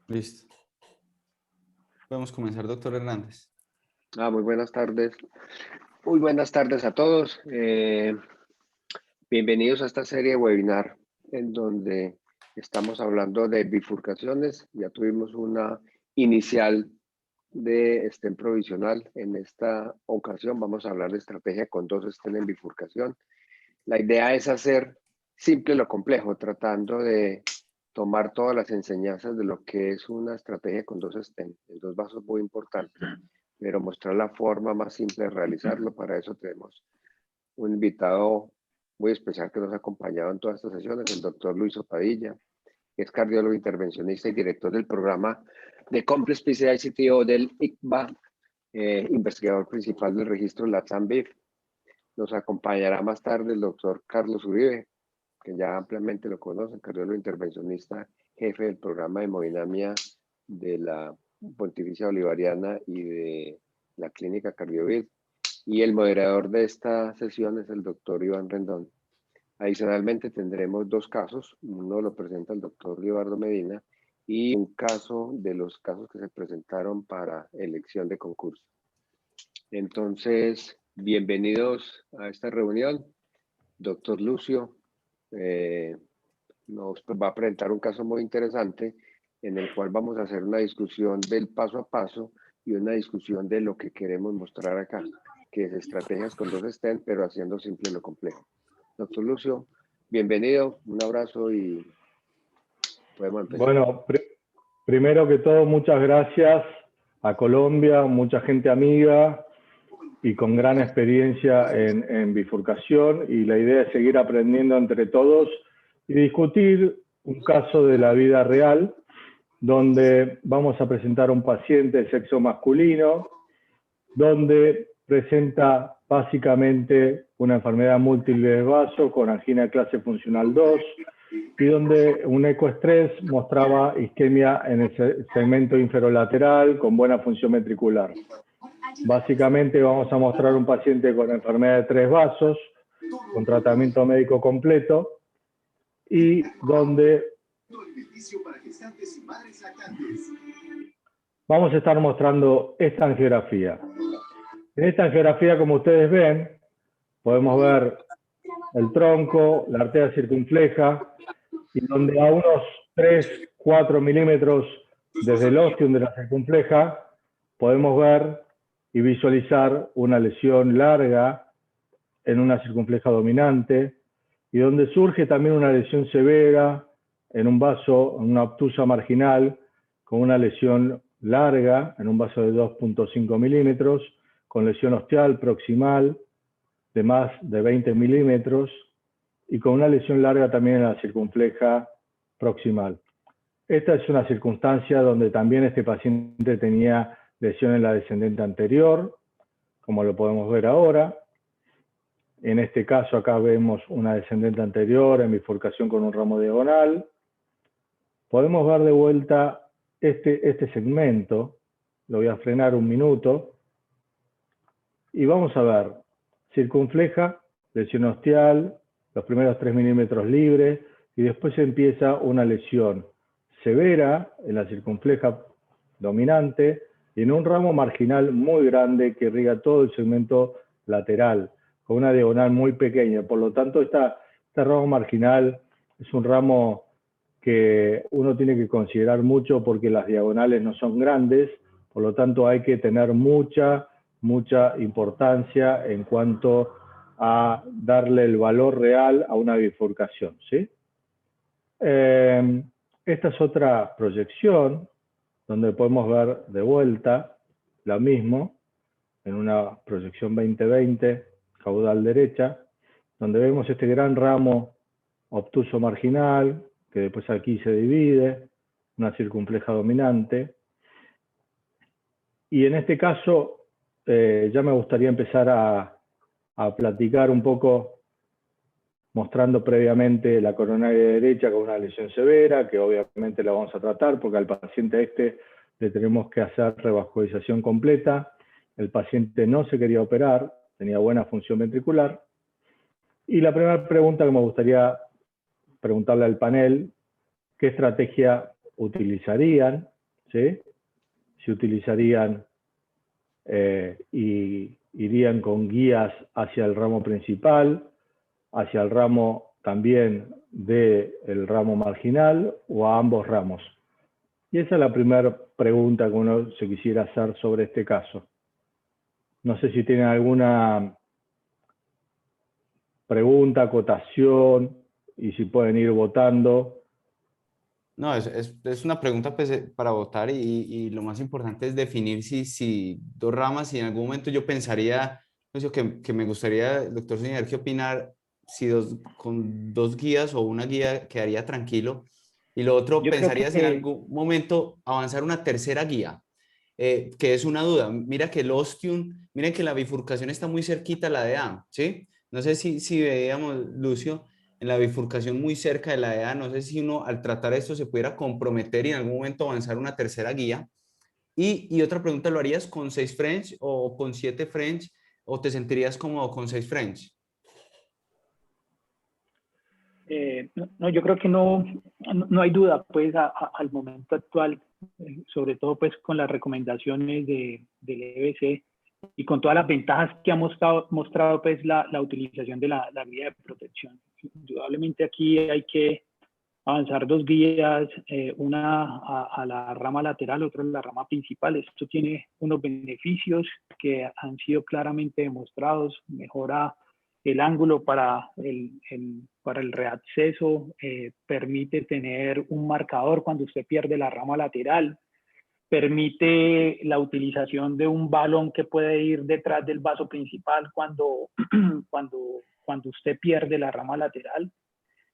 Listo. Podemos comenzar, doctor Hernández. Muy buenas tardes. Muy buenas tardes a todos. Bienvenidos a esta serie de webinar en donde estamos hablando de bifurcaciones. Ya tuvimos una inicial de STEM provisional. En esta ocasión vamos a hablar de estrategia con 2 STEM en bifurcación. La idea es hacer simple lo complejo, tratando de tomar todas las enseñanzas de lo que es una estrategia con 2 STEM, en 2 vasos muy importantes, pero mostrar la forma más simple de realizarlo. Para eso tenemos un invitado muy especial que nos ha acompañado en todas estas sesiones, el doctor Luis Opadilla, que es cardiólogo intervencionista y director del programa de Complex PCI CTO del ICVA, investigador principal del registro LATAM-BIF. Nos acompañará más tarde el doctor Carlos Uribe, que ya ampliamente lo conocen, cardiólogo intervencionista, jefe del programa de hemodinamia de la Pontificia Bolivariana y de la Clínica Cardiovir. Y el moderador de esta sesión es el doctor Iván Rendón. Adicionalmente tendremos 2 casos, uno lo presenta el doctor Eduardo Medina y un caso de los casos que se presentaron para elección de concurso. Entonces, bienvenidos a esta reunión. Doctor Lucio nos va a presentar un caso muy interesante en el cual vamos a hacer una discusión del paso a paso y una discusión de lo que queremos mostrar acá, que es estrategias con 2 STEM, pero haciendo simple lo complejo. Doctor Lucio, bienvenido, un abrazo y podemos empezar. Bueno, primero que todo, muchas gracias a Colombia, mucha gente amiga y con gran experiencia en bifurcación, y la idea es seguir aprendiendo entre todos y discutir un caso de la vida real donde vamos a presentar a un paciente de sexo masculino donde presenta básicamente una enfermedad múltiple de vaso con angina de clase funcional 2 y donde un ecoestrés mostraba isquemia en el segmento inferolateral con buena función ventricular. Básicamente vamos a mostrar un paciente con enfermedad de 3 vasos, con tratamiento médico completo, y donde vamos a estar mostrando esta angiografía. En esta angiografía, como ustedes ven, podemos ver el tronco, la arteria circunfleja, y donde a unos 3-4 milímetros desde el ostium de la circunfleja podemos ver y visualizar una lesión larga en una circunfleja dominante, y donde surge también una lesión severa en un vaso, en una obtusa marginal, con una lesión larga en un vaso de 2.5 milímetros, con lesión ostial proximal de más de 20 milímetros y con una lesión larga también en la circunfleja proximal. Esta es una circunstancia donde también este paciente tenía lesión en la descendente anterior, como lo podemos ver ahora. En este caso acá vemos una descendente anterior en bifurcación con un ramo diagonal. Podemos ver de vuelta este segmento. Lo voy a frenar un minuto. Y vamos a ver circunfleja, lesión ostial, los primeros 3 milímetros libres, y después empieza una lesión severa en la circunfleja dominante y en un ramo marginal muy grande que irriga todo el segmento lateral, con una diagonal muy pequeña. Por lo tanto, este ramo marginal es un ramo que uno tiene que considerar mucho porque las diagonales no son grandes, por lo tanto hay que tener mucha importancia en cuanto a darle el valor real a una bifurcación, ¿sí? Esta es otra proyección donde podemos ver de vuelta lo mismo en una proyección 20-20, caudal derecha, donde vemos este gran ramo obtuso marginal, que después aquí se divide, una circunfleja dominante. Y en este caso ya me gustaría empezar a platicar un poco mostrando previamente la coronaria derecha con una lesión severa, que obviamente la vamos a tratar porque al paciente le tenemos que hacer revascularización completa. El paciente no se quería operar, tenía buena función ventricular. Y la primera pregunta que me gustaría preguntarle al panel qué estrategia utilizarían, ¿sí? Si utilizarían y irían con guías hacia el ramo principal, hacia el ramo también del ramo marginal o a ambos ramos. Y esa es la primera pregunta que uno se quisiera hacer sobre este caso. No sé si tienen alguna pregunta, acotación, y si pueden ir votando. No, es una pregunta pues, para votar y lo más importante es definir si dos ramas, y en algún momento yo pensaría, Lucio, que me gustaría, doctor Zuniga, ¿qué opinar? Si con dos guías o una guía quedaría tranquilo. Y lo otro, Yo creo pensaría si en que algún momento avanzar una tercera guía, que es una duda. Mira que el Ostium, miren que la bifurcación está muy cerquita a la de A, ¿sí? No sé si veíamos, Lucio, en la bifurcación muy cerca de la EA, no sé si uno al tratar esto se pudiera comprometer y en algún momento avanzar una tercera guía. Y otra pregunta, ¿lo harías con 6 French o con 7 French o te sentirías cómodo con 6 French? no, yo creo que no hay duda, pues, al momento actual, sobre todo, pues, con las recomendaciones del EBC y con todas las ventajas que ha mostrado pues, la utilización de la guía de protección. Indudablemente aquí hay que avanzar dos guías, una a la rama lateral, otra a la rama principal. Esto tiene unos beneficios que han sido claramente demostrados, mejora el ángulo para el reacceso, permite tener un marcador cuando usted pierde la rama lateral, permite la utilización de un balón que puede ir detrás del vaso principal cuando usted pierde la rama lateral.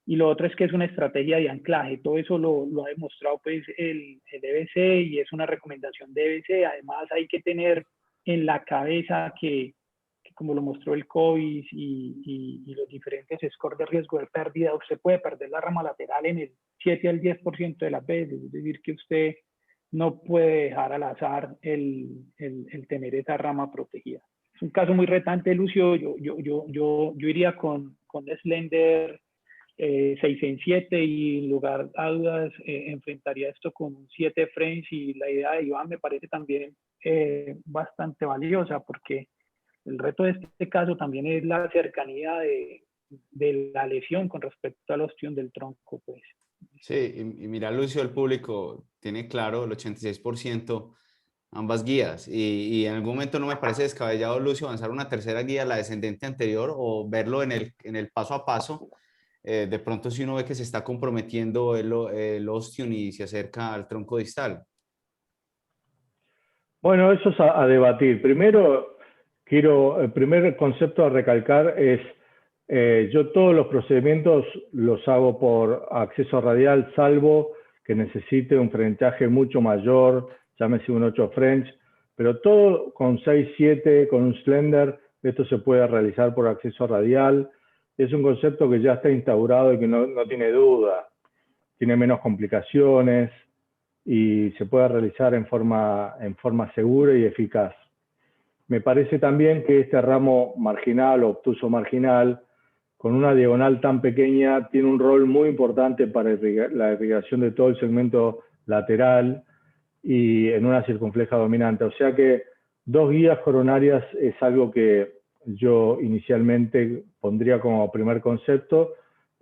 Y lo otro es que es una estrategia de anclaje. Todo eso lo ha demostrado pues, el EBC y es una recomendación de EBC. Además, hay que tener en la cabeza que como lo mostró el COVID y los diferentes scores de riesgo de pérdida, usted puede perder la rama lateral en el 7 al 10% de las veces. Es decir, que usted no puede dejar al azar el tener esa rama protegida. Es un caso muy retante, Lucio. Yo iría con Slender 6 en 7 y en lugar a dudas enfrentaría esto con un 7 French, y la idea de Iván me parece también bastante valiosa porque el reto de este caso también es la cercanía de la lesión con respecto a la ostión del tronco, pues. Sí, y mira, Lucio, el público tiene claro el 86% ambas guías y en algún momento no me parece descabellado, Lucio, avanzar una tercera guía, la descendente anterior, o verlo en el paso a paso. De pronto si uno ve que se está comprometiendo el ostium y se acerca al tronco distal. Bueno, eso es a debatir. Primero, el primer concepto a recalcar es, yo todos los procedimientos los hago por acceso radial, salvo que necesite un frenchaje mucho mayor, llámese un 8 French, pero todo con 6-7, con un Slender, esto se puede realizar por acceso radial. Es un concepto que ya está instaurado y que no tiene duda, tiene menos complicaciones y se puede realizar en forma segura y eficaz. Me parece también que este ramo marginal o obtuso marginal, con una diagonal tan pequeña, tiene un rol muy importante para la irrigación de todo el segmento lateral y en una circunfleja dominante. O sea que dos guías coronarias es algo que yo inicialmente pondría como primer concepto,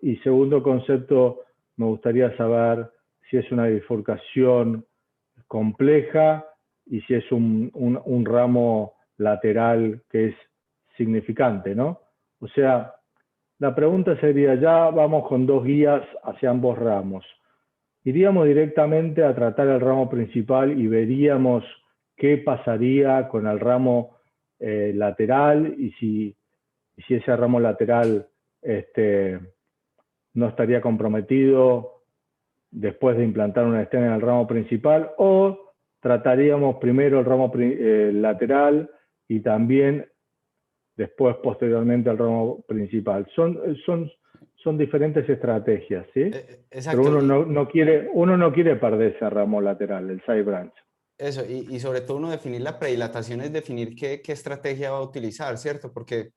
y segundo concepto, me gustaría saber si es una bifurcación compleja y si es un ramo lateral que es significante, ¿no? O sea, la pregunta sería, ya vamos con dos guías hacia ambos ramos. Iríamos directamente a tratar el ramo principal y veríamos qué pasaría con el ramo lateral y si ese ramo lateral no estaría comprometido después de implantar una stent en el ramo principal, o trataríamos primero el ramo lateral y también después posteriormente el ramo principal. Son diferentes estrategias, ¿sí? Exacto. Pero uno no quiere perder ese ramo lateral, el side branch. Eso, y sobre todo uno definir la predilatación es definir qué estrategia va a utilizar, ¿cierto? Porque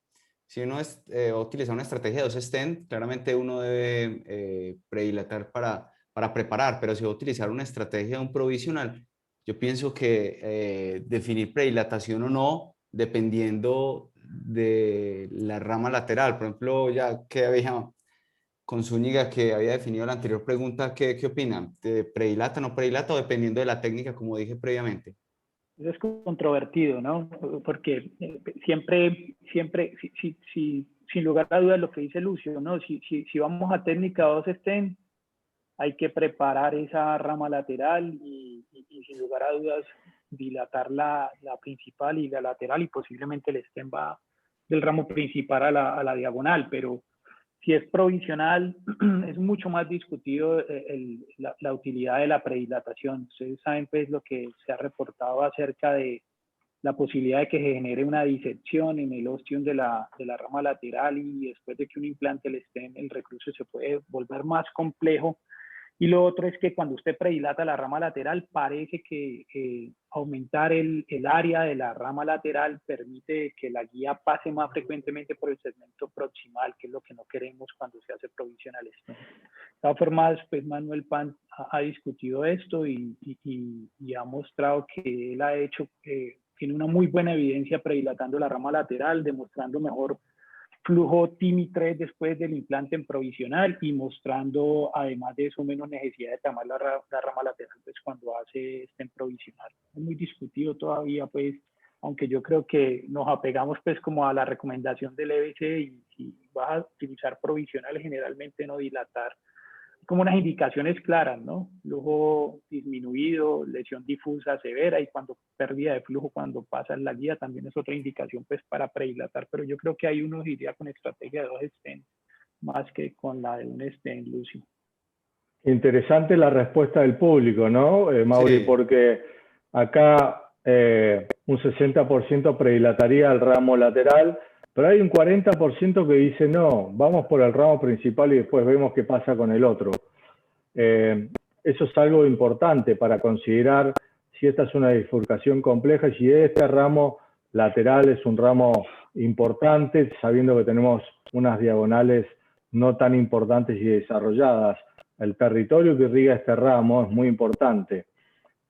si uno va a utilizar una estrategia de 2 stent, claramente uno debe predilatar para para preparar, pero si va a utilizar una estrategia de un provisional, yo pienso que definir predilatación o no, dependiendo de la rama lateral. Por ejemplo, ya que había con Zúñiga que había definido la anterior pregunta, ¿qué opinan? ¿De predilata, no predilata o dependiendo de la técnica, como dije previamente? Eso es controvertido, ¿no? Porque siempre, sin lugar a dudas, lo que dice Lucio, ¿no? Si vamos a técnica 2 stem, hay que preparar esa rama lateral y sin lugar a dudas dilatar la principal y la lateral, y posiblemente el stem va del ramo principal a la diagonal, pero si es provisional, es mucho más discutido la utilidad de la predilatación. Ustedes saben pues lo que se ha reportado acerca de la posibilidad de que se genere una disección en el ostium de la rama lateral, y después de que un implante el stem, el recluso se puede volver más complejo. Y lo otro es que cuando usted predilata la rama lateral, parece que aumentar el área de la rama lateral permite que la guía pase más frecuentemente por el segmento proximal, que es lo que no queremos cuando se hace provisional stem. De todas formas, pues Manuel Pan ha discutido esto y ha mostrado que él ha hecho, tiene una muy buena evidencia predilatando la rama lateral, demostrando mejor flujo TIMI 3 después del implante en provisional, y mostrando además de eso menos necesidad de tomar la rama lateral pues cuando hace en provisional. Es muy discutido todavía, pues, aunque yo creo que nos apegamos pues como a la recomendación del EBC, y si vas a utilizar provisional, generalmente no dilatar, como unas indicaciones claras, ¿no? Flujo disminuido, lesión difusa severa, y cuando pérdida de flujo cuando pasa la guía también es otra indicación pues para predilatar, pero yo creo que ahí uno iría con estrategia de 2 stents más que con la de un stent, Lucio. Interesante la respuesta del público, ¿no, Mauri? Sí. Porque acá un 60% predilataría el ramo lateral, pero hay un 40% que dice no, vamos por el ramo principal y después vemos qué pasa con el otro. Eso es algo importante para considerar si esta es una bifurcación compleja y si este ramo lateral es un ramo importante, sabiendo que tenemos unas diagonales no tan importantes y desarrolladas. El territorio que irriga este ramo es muy importante.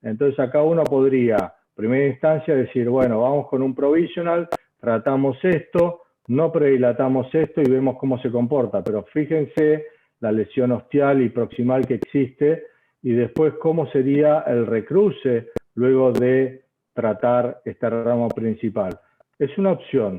Entonces acá uno podría, en primera instancia, decir, bueno, vamos con un provisional, tratamos esto, no predilatamos esto y vemos cómo se comporta. Pero fíjense la lesión ostial y proximal que existe y después cómo sería el recruce luego de tratar este ramo principal. Es una opción.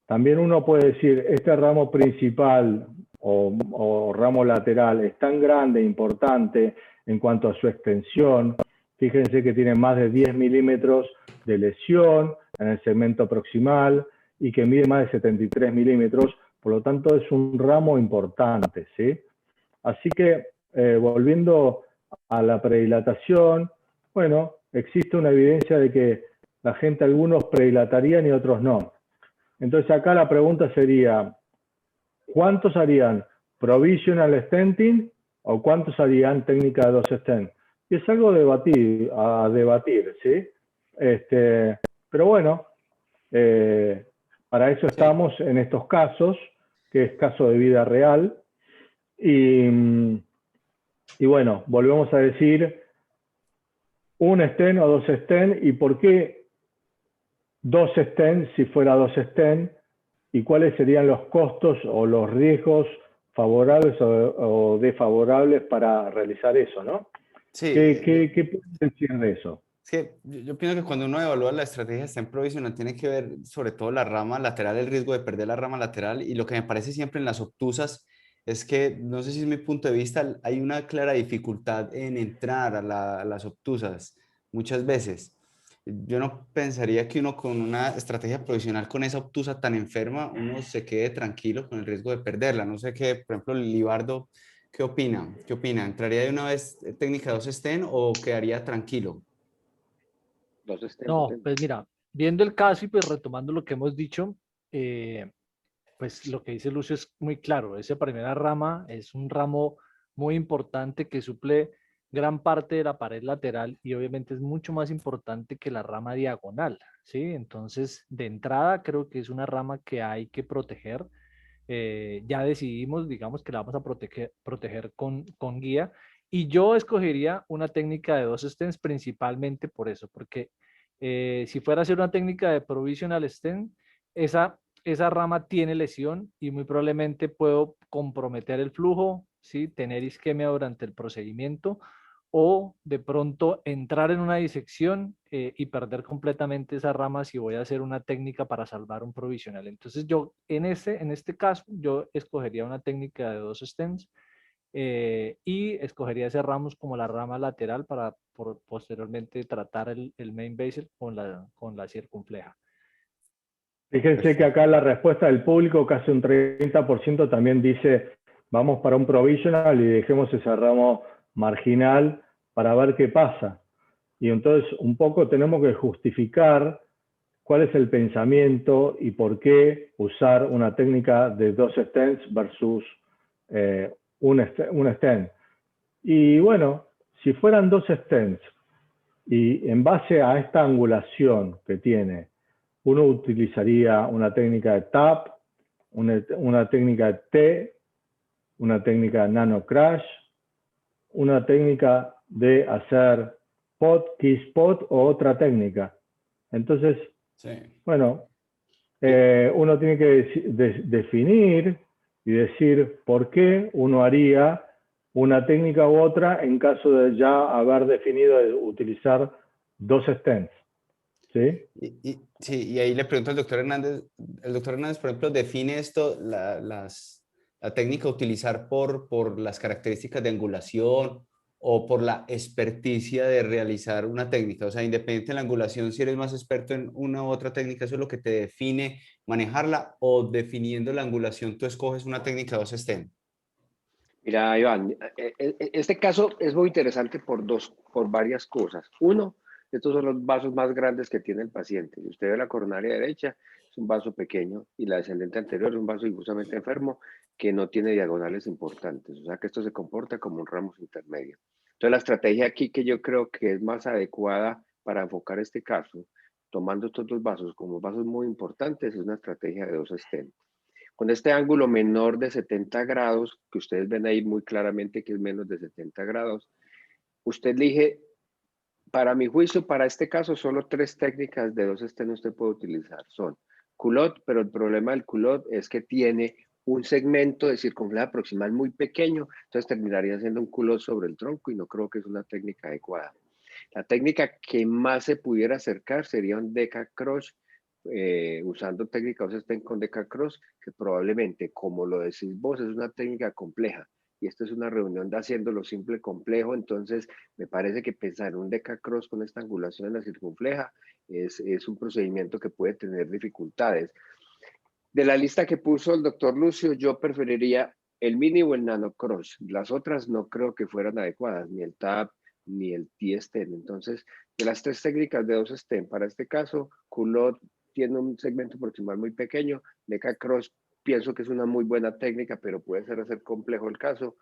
También uno puede decir, este ramo principal o ramo lateral es tan grande e importante en cuanto a su extensión. Fíjense que tiene más de 10 milímetros de lesión en el segmento proximal y que mide más de 73 milímetros, por lo tanto es un ramo importante, ¿sí? Así que, volviendo a la predilatación, bueno, existe una evidencia de que la gente, algunos predilatarían y otros no. Entonces acá la pregunta sería, ¿cuántos harían provisional stenting o cuántos harían técnica de 2 stent? Y es algo a debatir, ¿sí? Pero bueno, para eso estamos en estos casos, que es caso de vida real. Y bueno, volvemos a decir, un stent o 2 stent, ¿y por qué 2 stent si fuera 2 stent? ¿Y cuáles serían los costos o los riesgos favorables o desfavorables para realizar eso, ¿no? Sí, ¿Qué puedes decir de eso? es que yo pienso que cuando uno evalúa la estrategia de stem provisional tiene que ver sobre todo la rama lateral, el riesgo de perder la rama lateral, y lo que me parece siempre en las obtusas es que, no sé si es mi punto de vista, hay una clara dificultad en entrar a las obtusas muchas veces. Yo no pensaría que uno con una estrategia provisional con esa obtusa tan enferma, uno se quede tranquilo con el riesgo de perderla. No sé qué, por ejemplo, Libardo, ¿qué opina? ¿Qué opina? ¿Entraría de una vez técnica 2 stent o quedaría tranquilo? 2 stem No, potentes. pues mira, viendo el caso y pues retomando lo que hemos dicho, pues lo que dice Lucio es muy claro. Esa primera rama es un ramo muy importante que suple gran parte de la pared lateral y obviamente es mucho más importante que la rama diagonal, ¿sí? Entonces, de entrada creo que es una rama que hay que proteger. Ya decidimos, digamos, que la vamos a proteger con guía, Y yo escogería una técnica de 2 stents principalmente por eso, porque si fuera a hacer una técnica de provisional stent, esa rama tiene lesión y muy probablemente puedo comprometer el flujo, ¿sí? Tener isquemia durante el procedimiento o de pronto entrar en una disección y perder completamente esa rama si voy a hacer una técnica para salvar un provisional. Entonces yo en este caso yo escogería una técnica de 2 stents y escogería ese ramos como la rama lateral para posteriormente tratar el main basal con la circunfleja. Fíjense que acá la respuesta del público, casi un 30% también dice, vamos para un provisional y dejemos ese ramo marginal para ver qué pasa. Y entonces un poco tenemos que justificar cuál es el pensamiento y por qué usar una técnica de 2 stents versus un stent. Y bueno, si fueran 2 stents y en base a esta angulación que tiene, uno utilizaría una técnica de TAP, una técnica de T, una técnica de nano crash, una técnica de hacer pot, kiss pot o otra técnica. Entonces, Sí. bueno, uno tiene que definir y decir por qué uno haría una técnica u otra en caso de ya haber definido de utilizar 2 stents. ¿Sí? Sí, y ahí le pregunto al doctor Hernández, el doctor Hernández, por ejemplo, define esto, la técnica a utilizar por las características de angulación o por la experticia de realizar una técnica. O sea, independiente de la angulación, si eres más experto en una u otra técnica, eso es lo que te define manejarla, o definiendo la angulación, tú escoges una técnica 2 stem. Mira, Iván, este caso es muy interesante por varias cosas. Uno, estos son los vasos más grandes que tiene el paciente. Si usted ve la coronaria derecha, es un vaso pequeño, y la descendente anterior es un vaso injustamente enfermo que no tiene diagonales importantes. O sea que esto se comporta como un ramos intermedio. Entonces, la estrategia aquí que yo creo que es más adecuada para enfocar este caso, tomando estos dos vasos como vasos muy importantes, es una estrategia de 2 stents. Con este ángulo menor de 70 grados, que ustedes ven ahí muy claramente que es menos de 70 grados, usted elige, para mi juicio, para este caso, solo 3 técnicas de 2 stents usted puede utilizar. Son culot, pero el problema del culot es que tiene un segmento de circunfleja proximal muy pequeño, entonces terminaría siendo un culot sobre el tronco y no creo que es una técnica adecuada. La técnica que más se pudiera acercar sería un Deca Cross, usando técnicas stent con Deca Cross, que probablemente, como lo decís vos, es una técnica compleja. Y esto es una reunión de haciéndolo simple complejo, entonces me parece que pensar en un Deca Cross con esta angulación en la circunfleja es un procedimiento que puede tener dificultades. De la lista que puso el doctor Lucio, yo preferiría el mini o el nano cross. Las otras no creo que fueran adecuadas, ni el TAP, ni el T-stent. Entonces, de las 3 técnicas de 2 stent, para este caso, culot tiene un segmento proximal muy pequeño. Deca cross pienso que es una muy buena técnica, pero puede ser complejo el caso.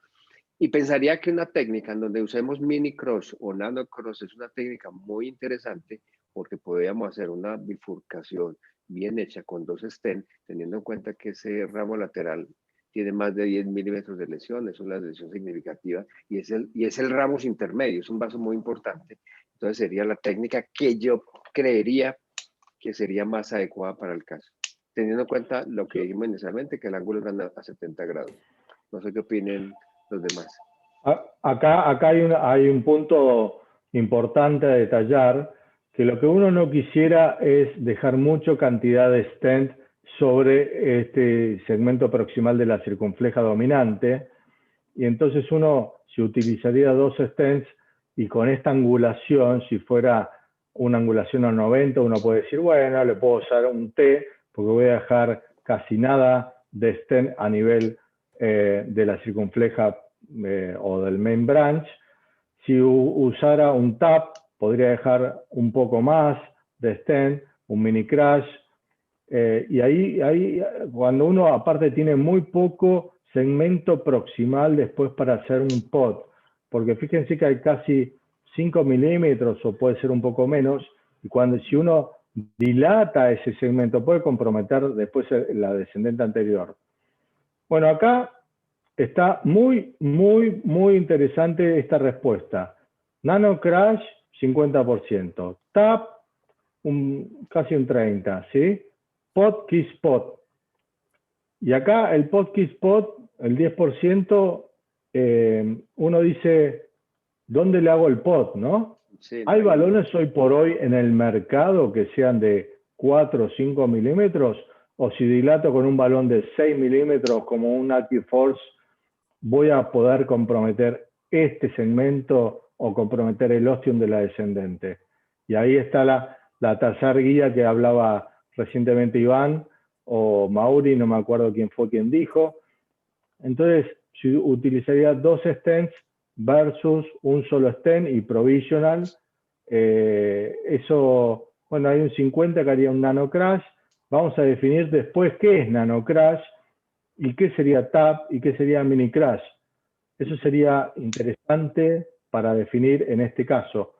Y pensaría que una técnica en donde usemos mini cross o nano cross es una técnica muy interesante, porque podríamos hacer una bifurcación bien hecha con 2 stents, teniendo en cuenta que ese ramo lateral tiene más de 10 milímetros de lesión, es una lesión significativa, y es el ramos intermedio, es un vaso muy importante. Entonces sería la técnica que yo creería que sería más adecuada para el caso, teniendo en cuenta lo que dijimos inicialmente, que el ángulo es a 70 grados. No sé qué opinen los demás. Acá hay un punto importante a detallar, que lo que uno no quisiera es dejar mucha cantidad de stent sobre este segmento proximal de la circunfleja dominante, y entonces uno, si utilizaría 2 stents y con esta angulación, si fuera una angulación a 90, uno puede decir, bueno, le puedo usar un T, porque voy a dejar casi nada de stent a nivel de la circunfleja o del main branch. Si usara un TAP, podría dejar un poco más de stent, un mini crash, y ahí cuando uno aparte tiene muy poco segmento proximal después para hacer un pod, porque fíjense que hay casi 5 milímetros o puede ser un poco menos, y si uno dilata ese segmento puede comprometer después la descendente anterior. Bueno, acá está muy, muy, muy interesante esta respuesta. Nano Crash, 50%. TAP, casi un 30%, ¿sí? Pot, Kiss Pot. Y acá el Pot, Kiss Pot, el 10%, uno dice, ¿dónde le hago el pot, no? Sí, ¿Hay ahí. balones hoy por hoy en el mercado que sean de 4 o 5 milímetros? O si dilato con un balón de 6 milímetros como un Active Force, voy a poder comprometer este segmento o comprometer el ostium de la descendente. Y ahí está la tercera guía que hablaba recientemente Iván o Mauri, no me acuerdo quién fue quien dijo. Entonces, si utilizaría 2 stents versus un solo stent y provisional, eso, bueno, hay un 50 que haría un nano crash. Vamos a definir después qué es nano crash y qué sería tap y qué sería mini crash. Eso sería interesante para definir en este caso.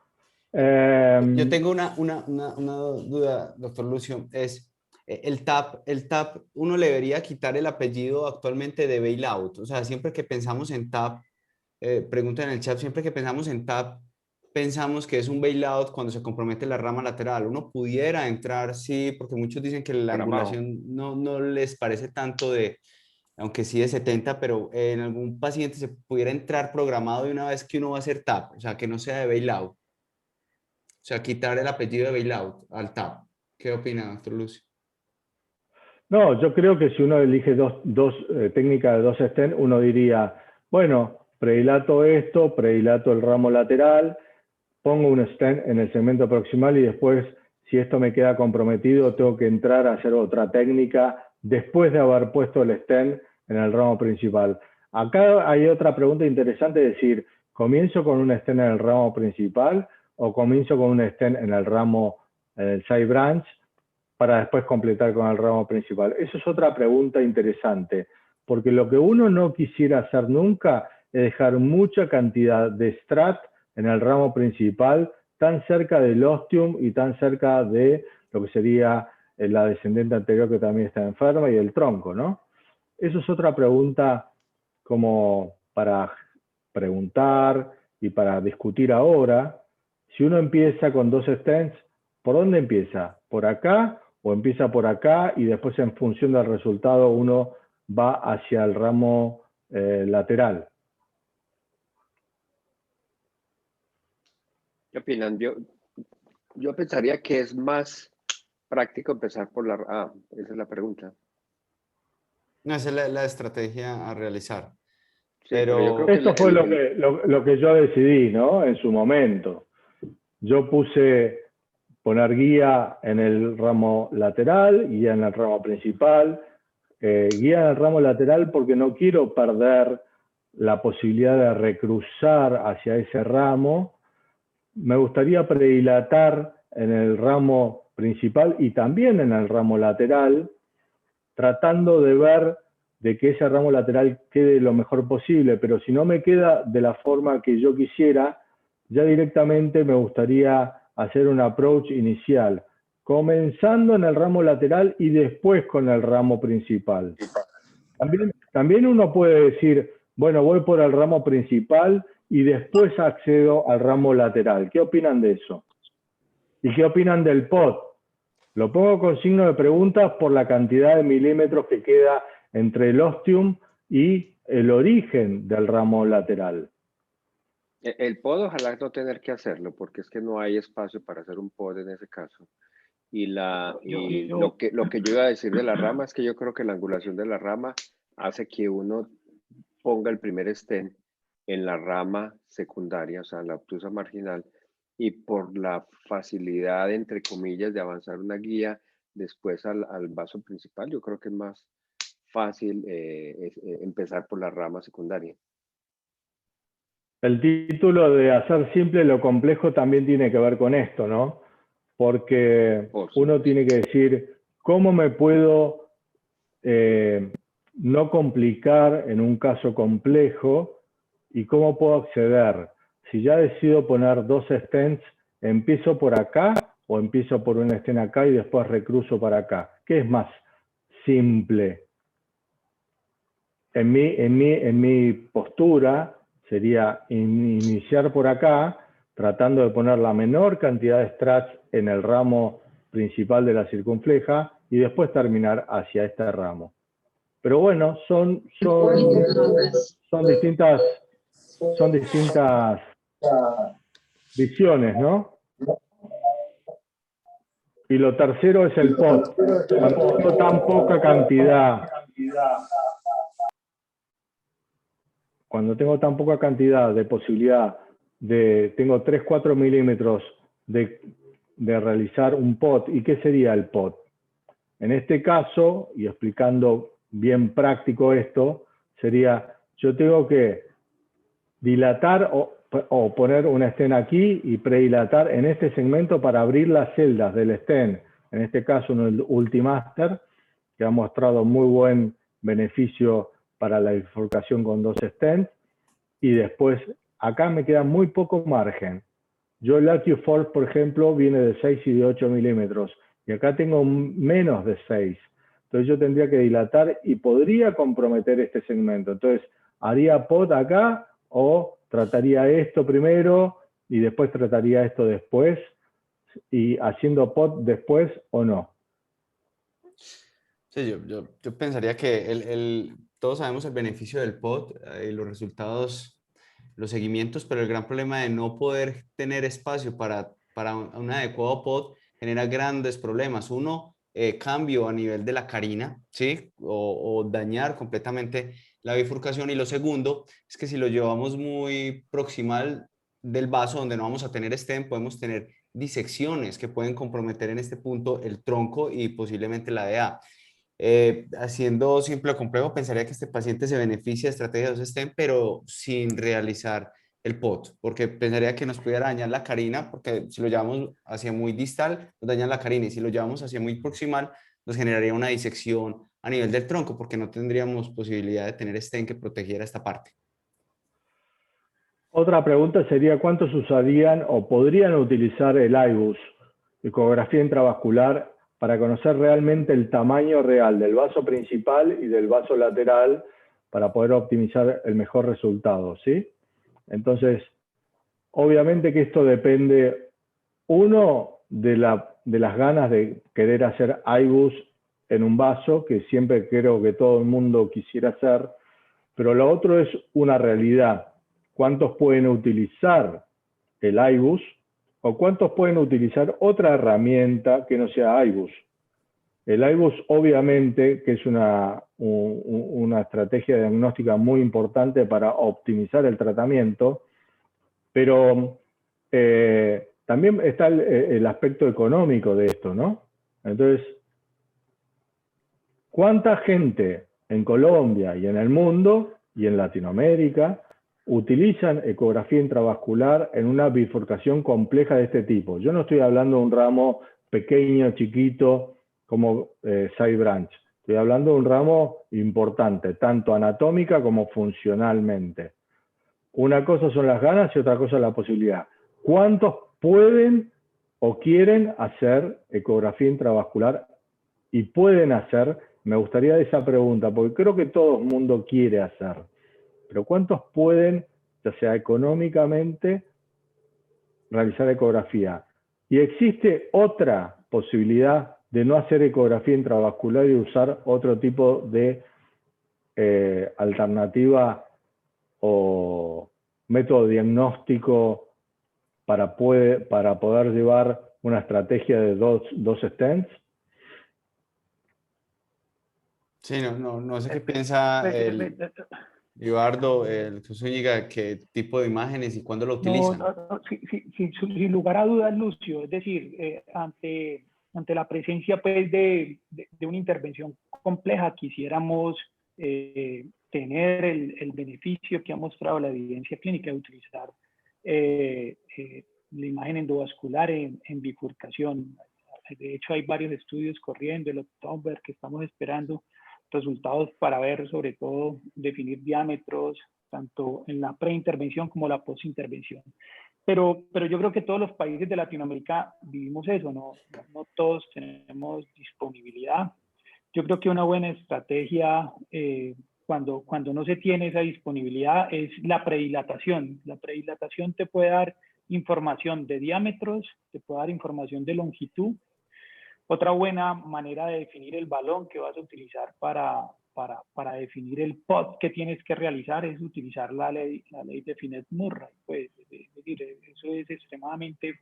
Yo tengo una duda, doctor Lucio, es el TAP, uno le debería quitar el apellido actualmente de bailout. O sea, siempre que pensamos en TAP, pregunta en el chat, siempre que pensamos en TAP, pensamos que es un bailout cuando se compromete la rama lateral. Uno pudiera entrar, sí, porque muchos dicen que la Programado. angulación no les parece tanto de, aunque sí de 70, pero en algún paciente se pudiera entrar programado de una vez que uno va a hacer TAP, o sea, que no sea de bailout. O sea, quitar el apellido de bailout al TAP. ¿Qué opina, doctor Lucio? No, yo creo que si uno elige dos técnicas de 2 stents, uno diría, bueno, predilato esto, predilato el ramo lateral, pongo un stent en el segmento proximal y después, si esto me queda comprometido, tengo que entrar a hacer otra técnica después de haber puesto el stent en el ramo principal. Acá hay otra pregunta interesante, es decir, ¿comienzo con un stent en el ramo principal o comienzo con un stent en el ramo, en el side branch, para después completar con el ramo principal? Eso es otra pregunta interesante, porque lo que uno no quisiera hacer nunca es dejar mucha cantidad de strat en el ramo principal, tan cerca del ostium y tan cerca de lo que sería la descendente anterior que también está enferma y el tronco, ¿no? Eso es otra pregunta como para preguntar y para discutir ahora. Si uno empieza con 2 stents, ¿por dónde empieza? ¿Por acá o empieza por acá y después en función del resultado uno va hacia el ramo lateral? ¿Qué opinan? Yo pensaría que es más práctico empezar por la... Ah, esa es la pregunta. No, esa es la estrategia a realizar. Sí, pero yo creo que Eso fue lo que yo decidí, ¿no? En su momento. Yo puse poner guía en el ramo lateral, guía en el ramo principal, guía en el ramo lateral porque no quiero perder la posibilidad de recruzar hacia ese ramo. Me gustaría predilatar en el ramo principal y también en el ramo lateral, tratando de ver de que ese ramo lateral quede lo mejor posible, pero si no me queda de la forma que yo quisiera, ya directamente me gustaría hacer un approach inicial, comenzando en el ramo lateral y después con el ramo principal. También uno puede decir, bueno, voy por el ramo principal y después accedo al ramo lateral. ¿Qué opinan de eso? ¿Y qué opinan del pot? Lo pongo con signo de preguntas por la cantidad de milímetros que queda entre el ostium y el origen del ramo lateral. el pod ojalá no tener que hacerlo, porque es que no hay espacio para hacer un pod en ese caso. Y lo que yo iba a decir de la rama es que yo creo que la angulación de la rama hace que uno ponga el primer stent en la rama secundaria, o sea, la obtusa marginal, y por la facilidad, entre comillas, de avanzar una guía después al vaso principal, yo creo que es más fácil empezar por la rama secundaria. El título de hacer simple lo complejo también tiene que ver con esto, ¿no? Porque uno tiene que decir, ¿cómo me puedo no complicar en un caso complejo y cómo puedo acceder? Si ya decido poner 2 stents, ¿empiezo por acá o empiezo por un stent acá y después recruzo para acá? ¿Qué es más simple? en mi postura sería iniciar por acá, tratando de poner la menor cantidad de struts en el ramo principal de la circunfleja y después terminar hacia este ramo. Pero bueno, son distintas visiones, ¿no? Y lo tercero es el pot. Cuando tengo tan poca cantidad, de posibilidad tengo 3-4 milímetros de realizar un pot. ¿Y qué sería el pot? En este caso, y explicando bien práctico esto, sería, yo tengo que dilatar o poner un stent aquí y predilatar en este segmento para abrir las celdas del stent, en este caso un Ultimaster, que ha mostrado muy buen beneficio para la bifurcación con 2 stents, y después acá me queda muy poco margen. Yo el AccuForce, por ejemplo, viene de 6 y de 8 milímetros, y acá tengo menos de 6. Entonces yo tendría que dilatar y podría comprometer este segmento. Entonces, ¿haría pot acá o trataría esto primero y después trataría esto después? Y haciendo pot después o no. Sí, yo pensaría que todos sabemos el beneficio del pod y los resultados, los seguimientos, pero el gran problema de no poder tener espacio para un adecuado pod genera grandes problemas. Uno, cambio a nivel de la carina, ¿sí? O dañar completamente la bifurcación. Y lo segundo es que si lo llevamos muy proximal del vaso, donde no vamos a tener stent, podemos tener disecciones que pueden comprometer en este punto el tronco y posiblemente la DA. Haciendo simple o complejo, pensaría que este paciente se beneficia de estrategias de stent, pero sin realizar el POT, porque pensaría que nos pudiera dañar la carina, porque si lo llevamos hacia muy distal, nos daña la carina, y si lo llevamos hacia muy proximal, nos generaría una disección a nivel del tronco, porque no tendríamos posibilidad de tener stent que protegiera esta parte. Otra pregunta sería, ¿cuántos usarían o podrían utilizar el IBUS, ecografía intravascular, para conocer realmente el tamaño real del vaso principal y del vaso lateral para poder optimizar el mejor resultado, ¿sí? Entonces, obviamente que esto depende, uno, de las ganas de querer hacer IBUS en un vaso, que siempre creo que todo el mundo quisiera hacer, pero lo otro es una realidad. ¿Cuántos pueden utilizar el IBUS o cuántos pueden utilizar otra herramienta que no sea IBUS? El IBUS obviamente que es una estrategia diagnóstica muy importante para optimizar el tratamiento, pero también está el aspecto económico de esto, ¿no? Entonces, ¿cuánta gente en Colombia y en el mundo y en Latinoamérica utilizan ecografía intravascular en una bifurcación compleja de este tipo? Yo no estoy hablando de un ramo pequeño, chiquito, como side branch. Estoy hablando de un ramo importante, tanto anatómica como funcionalmente. Una cosa son las ganas y otra cosa es la posibilidad. ¿Cuántos pueden o quieren hacer ecografía intravascular y pueden hacer? Me gustaría esa pregunta, porque creo que todo el mundo quiere hacer. Pero ¿cuántos pueden, ya sea económicamente, realizar ecografía? Y existe otra posibilidad de no hacer ecografía intravascular y usar otro tipo de alternativa o método diagnóstico para poder llevar una estrategia de dos stents. Sí, no sé qué piensa Eduardo, el Zúñiga, qué tipo de imágenes y cuándo lo utilizan. Sin lugar a dudas, Lucio. Es decir, ante la presencia pues, de una intervención compleja, quisiéramos tener el beneficio que ha mostrado la evidencia clínica de utilizar la imagen endovascular en bifurcación. De hecho, hay varios estudios corriendo, el October, que estamos esperando resultados para ver, sobre todo, definir diámetros, tanto en la preintervención como la postintervención. Pero yo creo que todos los países de Latinoamérica vivimos eso, no todos tenemos disponibilidad. Yo creo que una buena estrategia cuando no se tiene esa disponibilidad es la predilatación. La predilatación te puede dar información de diámetros, te puede dar información de longitud. Otra buena manera de definir el balón que vas a utilizar para definir el pot que tienes que realizar es utilizar la ley de Finet-Murray. Pues, es decir, eso es extremadamente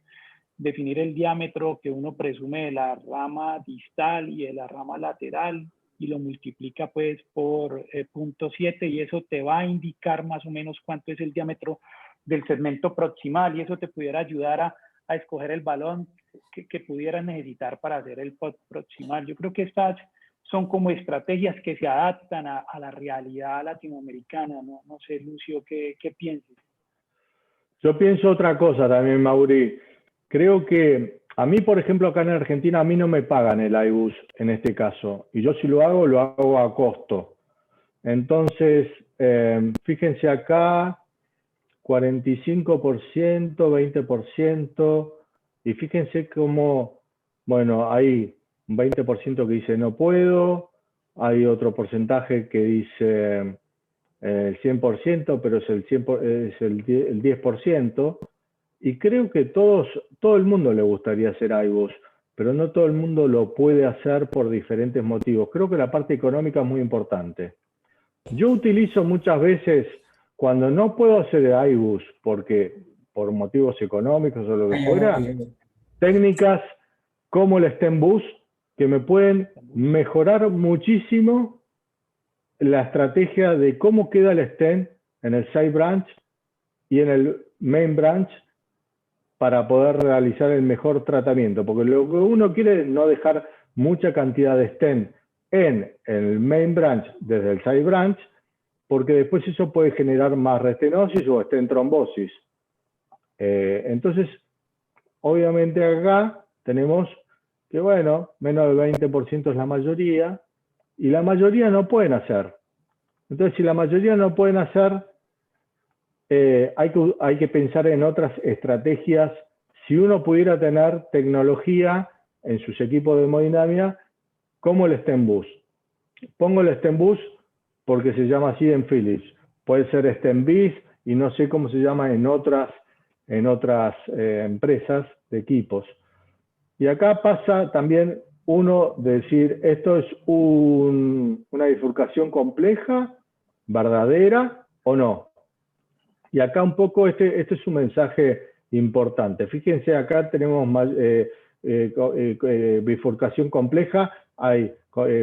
definir el diámetro que uno presume de la rama distal y de la rama lateral y lo multiplica pues por 0.7 y eso te va a indicar más o menos cuánto es el diámetro del segmento proximal y eso te pudiera ayudar a escoger el balón que pudieras necesitar para hacer el pot proximal. Yo creo que estas son como estrategias que se adaptan a la realidad latinoamericana. No sé, Lucio, ¿qué piensas? Yo pienso otra cosa también, Mauri. Creo que a mí, por ejemplo, acá en Argentina, a mí no me pagan el iBus en este caso. Y yo si lo hago a costo. Entonces, fíjense acá, 45%, 20%. Y fíjense cómo, bueno, hay un 20% que dice no puedo. Hay otro porcentaje que dice el 100%, pero es el 10%. Y creo que todo el mundo le gustaría hacer iBus, pero no todo el mundo lo puede hacer por diferentes motivos. Creo que la parte económica es muy importante. Yo utilizo muchas veces, cuando no puedo hacer iBus, porque por motivos económicos o lo que fuera, técnicas como el stem boost, que me pueden mejorar muchísimo la estrategia de cómo queda el stem en el side branch y en el main branch, para poder realizar el mejor tratamiento, porque lo que uno quiere es no dejar mucha cantidad de stent en el main branch desde el side branch, porque después eso puede generar más restenosis o stent trombosis. Entonces, obviamente acá tenemos que, bueno, menos del 20% es la mayoría, y la mayoría no pueden hacer. Entonces, si la mayoría no pueden hacer, hay que pensar en otras estrategias. Si uno pudiera tener tecnología en sus equipos de hemodinámica, como el stem boost. Pongo el stem boost porque se llama así en Philips. Puede ser stem beast y no sé cómo se llama en otras empresas de equipos. Y acá pasa también uno de decir, esto es una bifurcación compleja, verdadera o no. Y acá un poco este es un mensaje importante. Fíjense, acá tenemos bifurcación compleja, hay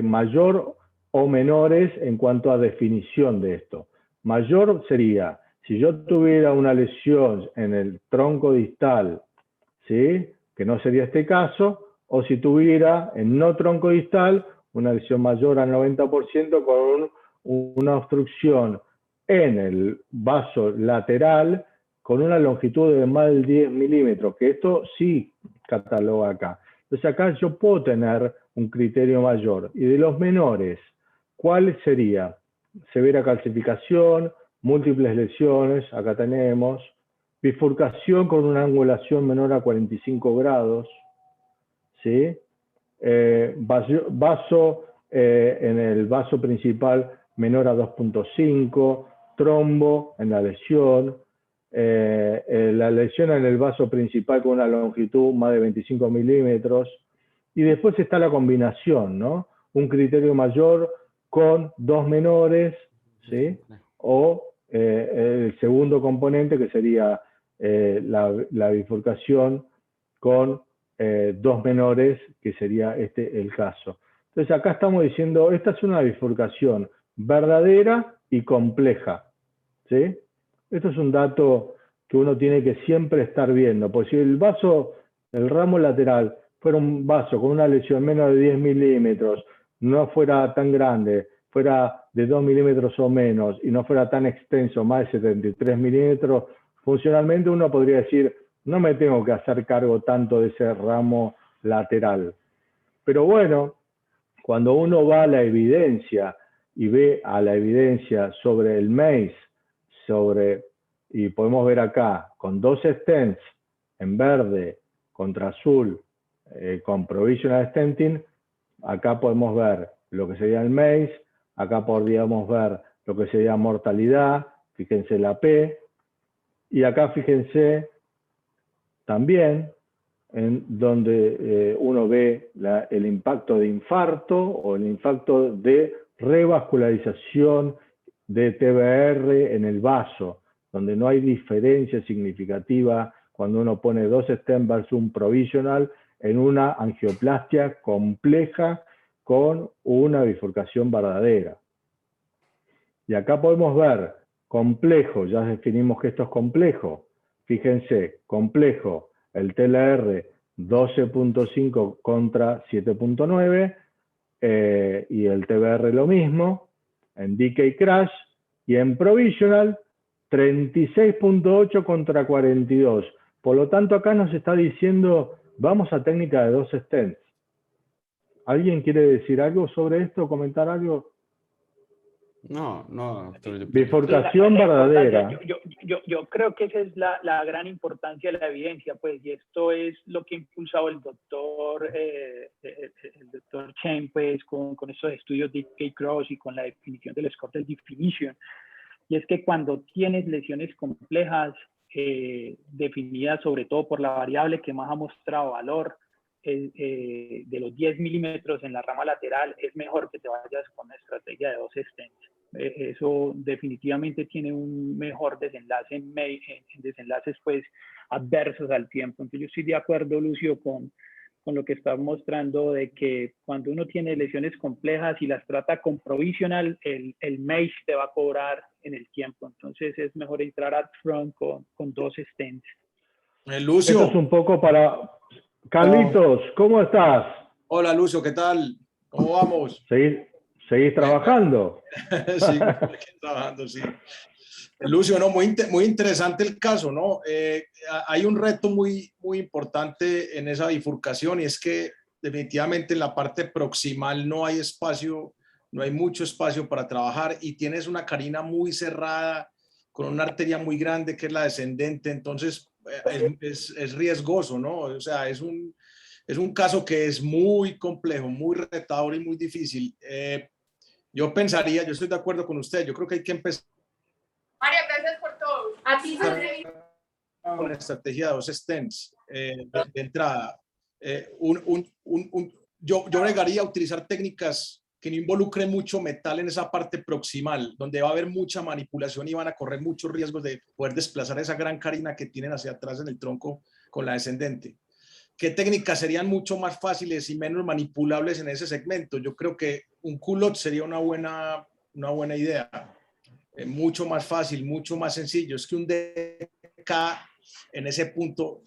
mayor o menores en cuanto a definición de esto. Mayor sería, si yo tuviera una lesión en el tronco distal, ¿sí?, que no sería este caso, o si tuviera en no tronco distal una lesión mayor al 90% con una obstrucción en el vaso lateral con una longitud de más de 10 milímetros, que esto sí cataloga acá. Entonces acá yo puedo tener un criterio mayor. Y de los menores, ¿cuál sería? Severa calcificación, múltiples lesiones, acá tenemos, bifurcación con una angulación menor a 45 grados, ¿sí? Vaso en el vaso principal menor a 2.5, trombo en la lesión en el vaso principal con una longitud más de 25 milímetros, y después está la combinación, ¿no? Un criterio mayor con dos menores, ¿sí? O el segundo componente que sería la bifurcación con dos menores, que sería el caso. Entonces acá estamos diciendo, esta es una bifurcación verdadera y compleja, ¿sí? Esto es un dato que uno tiene que siempre estar viendo, porque si el ramo lateral fuera un vaso con una lesión menos de 10 milímetros, no fuera tan grande, fuera de 2 milímetros o menos, y no fuera tan extenso, más de 73 milímetros, funcionalmente uno podría decir, no me tengo que hacer cargo tanto de ese ramo lateral. Pero bueno, cuando uno va a la evidencia y ve a la evidencia sobre el MACE, y podemos ver acá, con dos stents en verde contra azul, con provisional stenting, acá podemos ver lo que sería el MACE, acá podríamos ver lo que sería mortalidad, fíjense la P, y acá fíjense también en donde uno ve el impacto de infarto o el impacto de revascularización de TBR en el vaso, donde no hay diferencia significativa cuando uno pone 2 stents versus un provisional en una angioplastia compleja con una bifurcación verdadera. Y acá podemos ver complejo, ya definimos que esto es complejo. Fíjense, complejo, el TLR 12.5 contra 7.9 y el TBR lo mismo, en decay crash, y en provisional 36.8 contra 42. Por lo tanto, acá nos está diciendo, vamos a técnica de 2 stents. ¿Alguien quiere decir algo sobre esto, comentar algo? No, no, doctor. Bifurcación verdadera. Yo creo que esa es la gran importancia de la evidencia, pues, y esto es lo que ha impulsado el doctor Chen, pues, con estos estudios de K-Cross y con la definición del Scottish Definition. Y es que cuando tienes lesiones complejas, definidas sobre todo por la variable que más ha mostrado valor, de los 10 milímetros en la rama lateral, es mejor que te vayas con una estrategia de 2 stents. Eso definitivamente tiene un mejor desenlace en desenlaces pues adversos al tiempo. Entonces yo estoy de acuerdo, Lucio, con lo que estás mostrando de que cuando uno tiene lesiones complejas y las trata con provisional, el MACE te va a cobrar en el tiempo. Entonces es mejor entrar upfront con 2 stents. Lucio. Esto es un poco para... Carlitos, ¿cómo estás? Hola, Lucio, ¿qué tal? ¿Cómo vamos? ¿Seguís trabajando? Sí, trabajando, sí. Lucio, no, muy interesante el caso, ¿no? Hay un reto muy importante en esa bifurcación y es que definitivamente en la parte proximal no hay espacio, no hay mucho espacio para trabajar y tienes una carina muy cerrada con una arteria muy grande que es la descendente, entonces es riesgoso, ¿no? O sea, es un caso que es muy complejo, muy retador y muy difícil. Yo pensaría, yo estoy de acuerdo con usted, yo creo que hay que empezar María, gracias por todo. A ti, con la estrategia de 2 stents de entrada. Yo agregaría a utilizar técnicas que no involucren mucho metal en esa parte proximal, donde va a haber mucha manipulación y van a correr muchos riesgos de poder desplazar esa gran carina que tienen hacia atrás en el tronco con la descendente. ¿Qué técnicas serían mucho más fáciles y menos manipulables en ese segmento? Yo creo que un culot sería una buena idea. Mucho más fácil, mucho más sencillo. Es que un DK en ese punto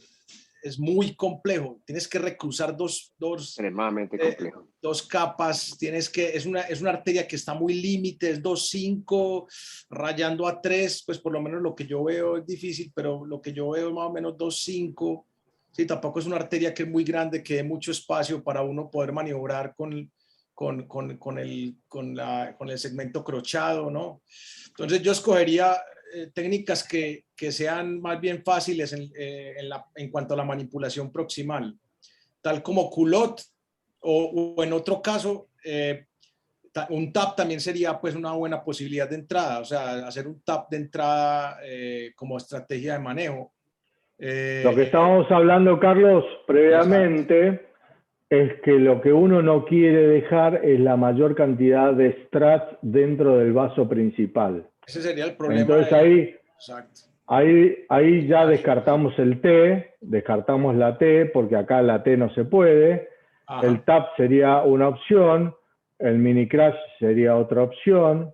es muy complejo. Tienes que recruzar extremadamente complejo. 2 capas. Es una arteria que está muy límite, es 2.5, rayando a 3, pues por lo menos lo que yo veo es difícil, pero lo que yo veo es más o menos 2.5. Sí, tampoco es una arteria que es muy grande, que dé mucho espacio para uno poder maniobrar con el segmento crochado, ¿no? Entonces yo escogería técnicas que sean más bien fáciles en cuanto a la manipulación proximal, tal como culot o en otro caso, un tap también sería pues una buena posibilidad de entrada, o sea, hacer un tap de entrada como estrategia de manejo. Lo que estábamos hablando, Carlos, previamente, es que lo que uno no quiere dejar es la mayor cantidad de strats dentro del vaso principal. Ese sería el problema. Entonces ahí ya descartamos el T, descartamos la T, porque acá la T no se puede. Ajá. El TAP sería una opción, el mini crash sería otra opción,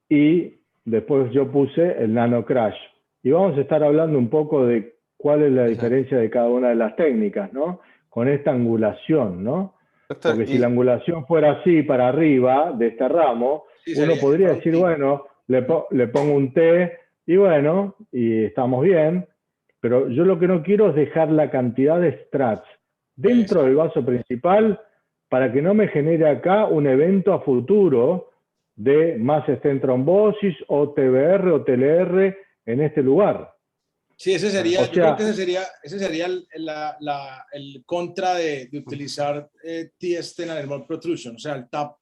y después yo puse el nano crash. Y vamos a estar hablando un poco de cuál es la diferencia de cada una de las técnicas, ¿no? Con esta angulación, ¿no? Porque si la angulación fuera así para arriba de este ramo, uno podría decir, bueno, le pongo un T y bueno, y estamos bien, pero yo lo que no quiero es dejar la cantidad de strats dentro del vaso principal para que no me genere acá un evento a futuro de más stent trombosis o TBR o TLR en este lugar. Sí, ese sería, yo creo que ese sería el contra de utilizar T-stent aneurysmal protrusion, o sea, el TAP,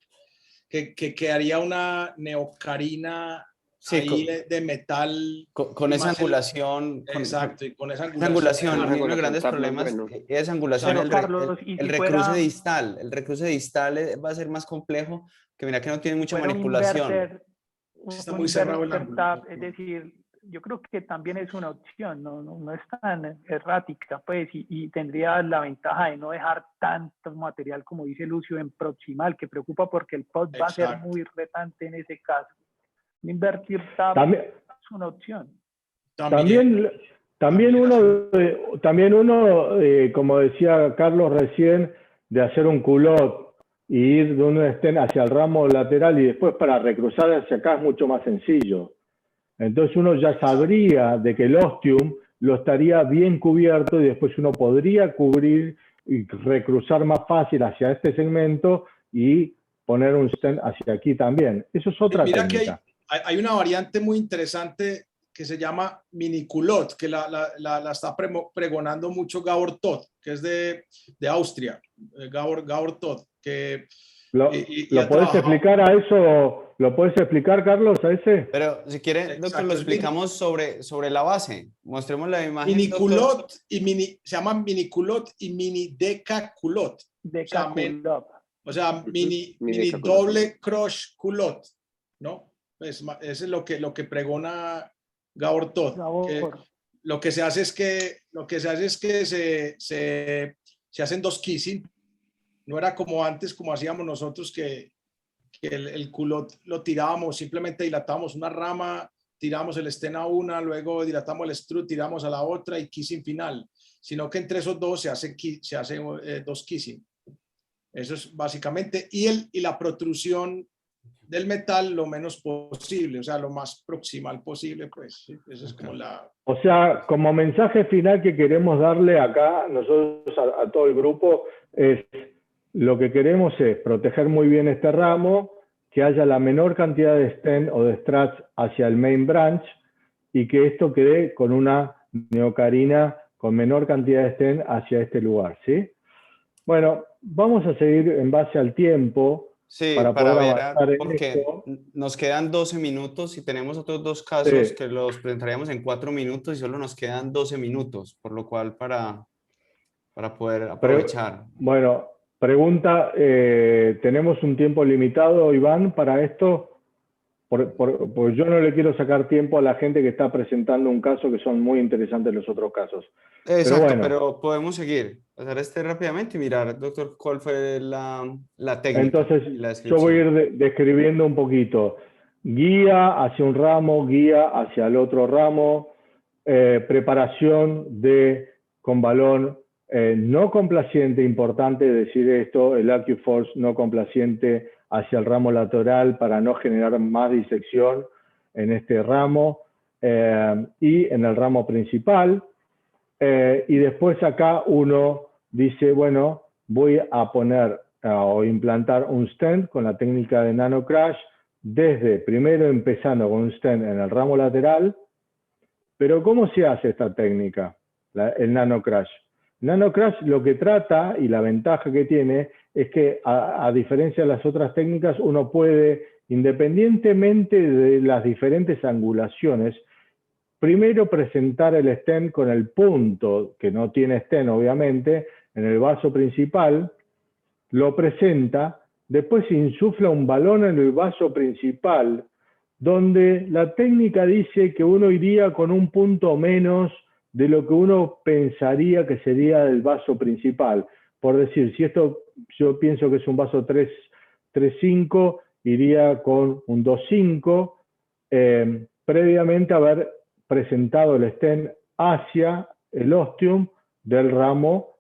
que quedaría una neocarina Sí, ahí de metal. con y esa más angulación, exacto, y con esa esa angulación, Esa uno de los angulación grandes está más problemas bueno. es esa angulación, Pero Carlos, y el si recruce fuera, distal, va a ser más complejo, que mira que no tiene mucha fuera manipulación. Está un muy cerrado el inverter ángulo. tap, es decir, yo creo que también es una opción, no es tan errática, pues, y tendría la ventaja de no dejar tanto material, como dice Lucio, en proximal, que preocupa porque el pod va a ser Exacto. muy retante en ese caso. Un invertir tap También, es una opción. también uno, como decía Carlos recién, de hacer un culot y ir de un stent hacia el ramo lateral y después para recruzar hacia acá es mucho más sencillo. Entonces uno ya sabría de que el ostium lo estaría bien cubierto y después uno podría cubrir y recruzar más fácil hacia este segmento y poner un stent hacia aquí también. Eso es otra Mira técnica. que hay una variante muy interesante que se llama miniculot, que la está pregonando mucho Gabor Todt, que es de Austria, Gabor Todt, que ¿Lo ha podés trabajado. explicar a eso? ¿Lo podés explicar, Carlos, a ese? Pero si quiere, doctor, Exacto, lo el mini. explicamos sobre la base. Mostremos la imagen, doctor. Miniculot y se llaman miniculot y mini decaculot. De O sea, Caculop. O sea, mini decaculot. doble crush culot, ¿no? Pues, eso es lo que pregona Gabor Todt. Gabor. Lo que se hace es que se hacen dos kissing. No era como antes, como hacíamos nosotros, que el culot lo tirábamos, simplemente dilatábamos una rama, tiramos el stent a una, luego dilatamos el strut, tiramos a la otra y kissing final. Sino que entre esos dos se hace dos kissing. Eso es básicamente, y la protrusión del metal lo menos posible, o sea, lo más proximal posible, pues, ¿sí? Eso es como la... O sea, como mensaje final que queremos darle acá, nosotros a todo el grupo, es lo que queremos es proteger muy bien este ramo, que haya la menor cantidad de stent o de struts hacia el main branch y que esto quede con una neocarina con menor cantidad de stent hacia este lugar, ¿sí? Bueno, vamos a seguir en base al tiempo. Sí, para para poder ver, avanzar en porque esto. nos quedan 12 minutos y tenemos otros dos casos Sí. que los presentaríamos en 4 minutos y solo nos quedan 12 minutos, por lo cual para poder aprovechar. Bueno, pregunta, ¿tenemos un tiempo limitado, Iván, para esto? Pues yo no le quiero sacar tiempo a la gente que está presentando un caso, que son muy interesantes los otros casos. Exacto, bueno. pero podemos seguir, hacer rápidamente y mirar, doctor, cuál fue la técnica. Entonces, y la yo voy a descripción. ir describiendo un poquito. Guía hacia un ramo, guía hacia el otro ramo, preparación con balón no complaciente, importante decir esto, el AccuForce no complaciente hacia el ramo lateral para no generar más disección en este ramo y en el ramo principal. Y después acá uno dice, bueno, voy a poner o implantar un stent con la técnica de nano crash, desde primero empezando con un stent en el ramo lateral. Pero ¿cómo se hace esta técnica, el nano crash? Nano crash lo que trata, y la ventaja que tiene, es que a diferencia de las otras técnicas, uno puede, independientemente de las diferentes angulaciones, primero presentar el stent con el punto, que no tiene stent obviamente, en el vaso principal, lo presenta, después insufla un balón en el vaso principal, donde la técnica dice que uno iría con un punto menos de lo que uno pensaría que sería el vaso principal. Por decir, si esto yo pienso que es un vaso 3.5, iría con un 2.5, previamente haber presentado el stent hacia el ostium del ramo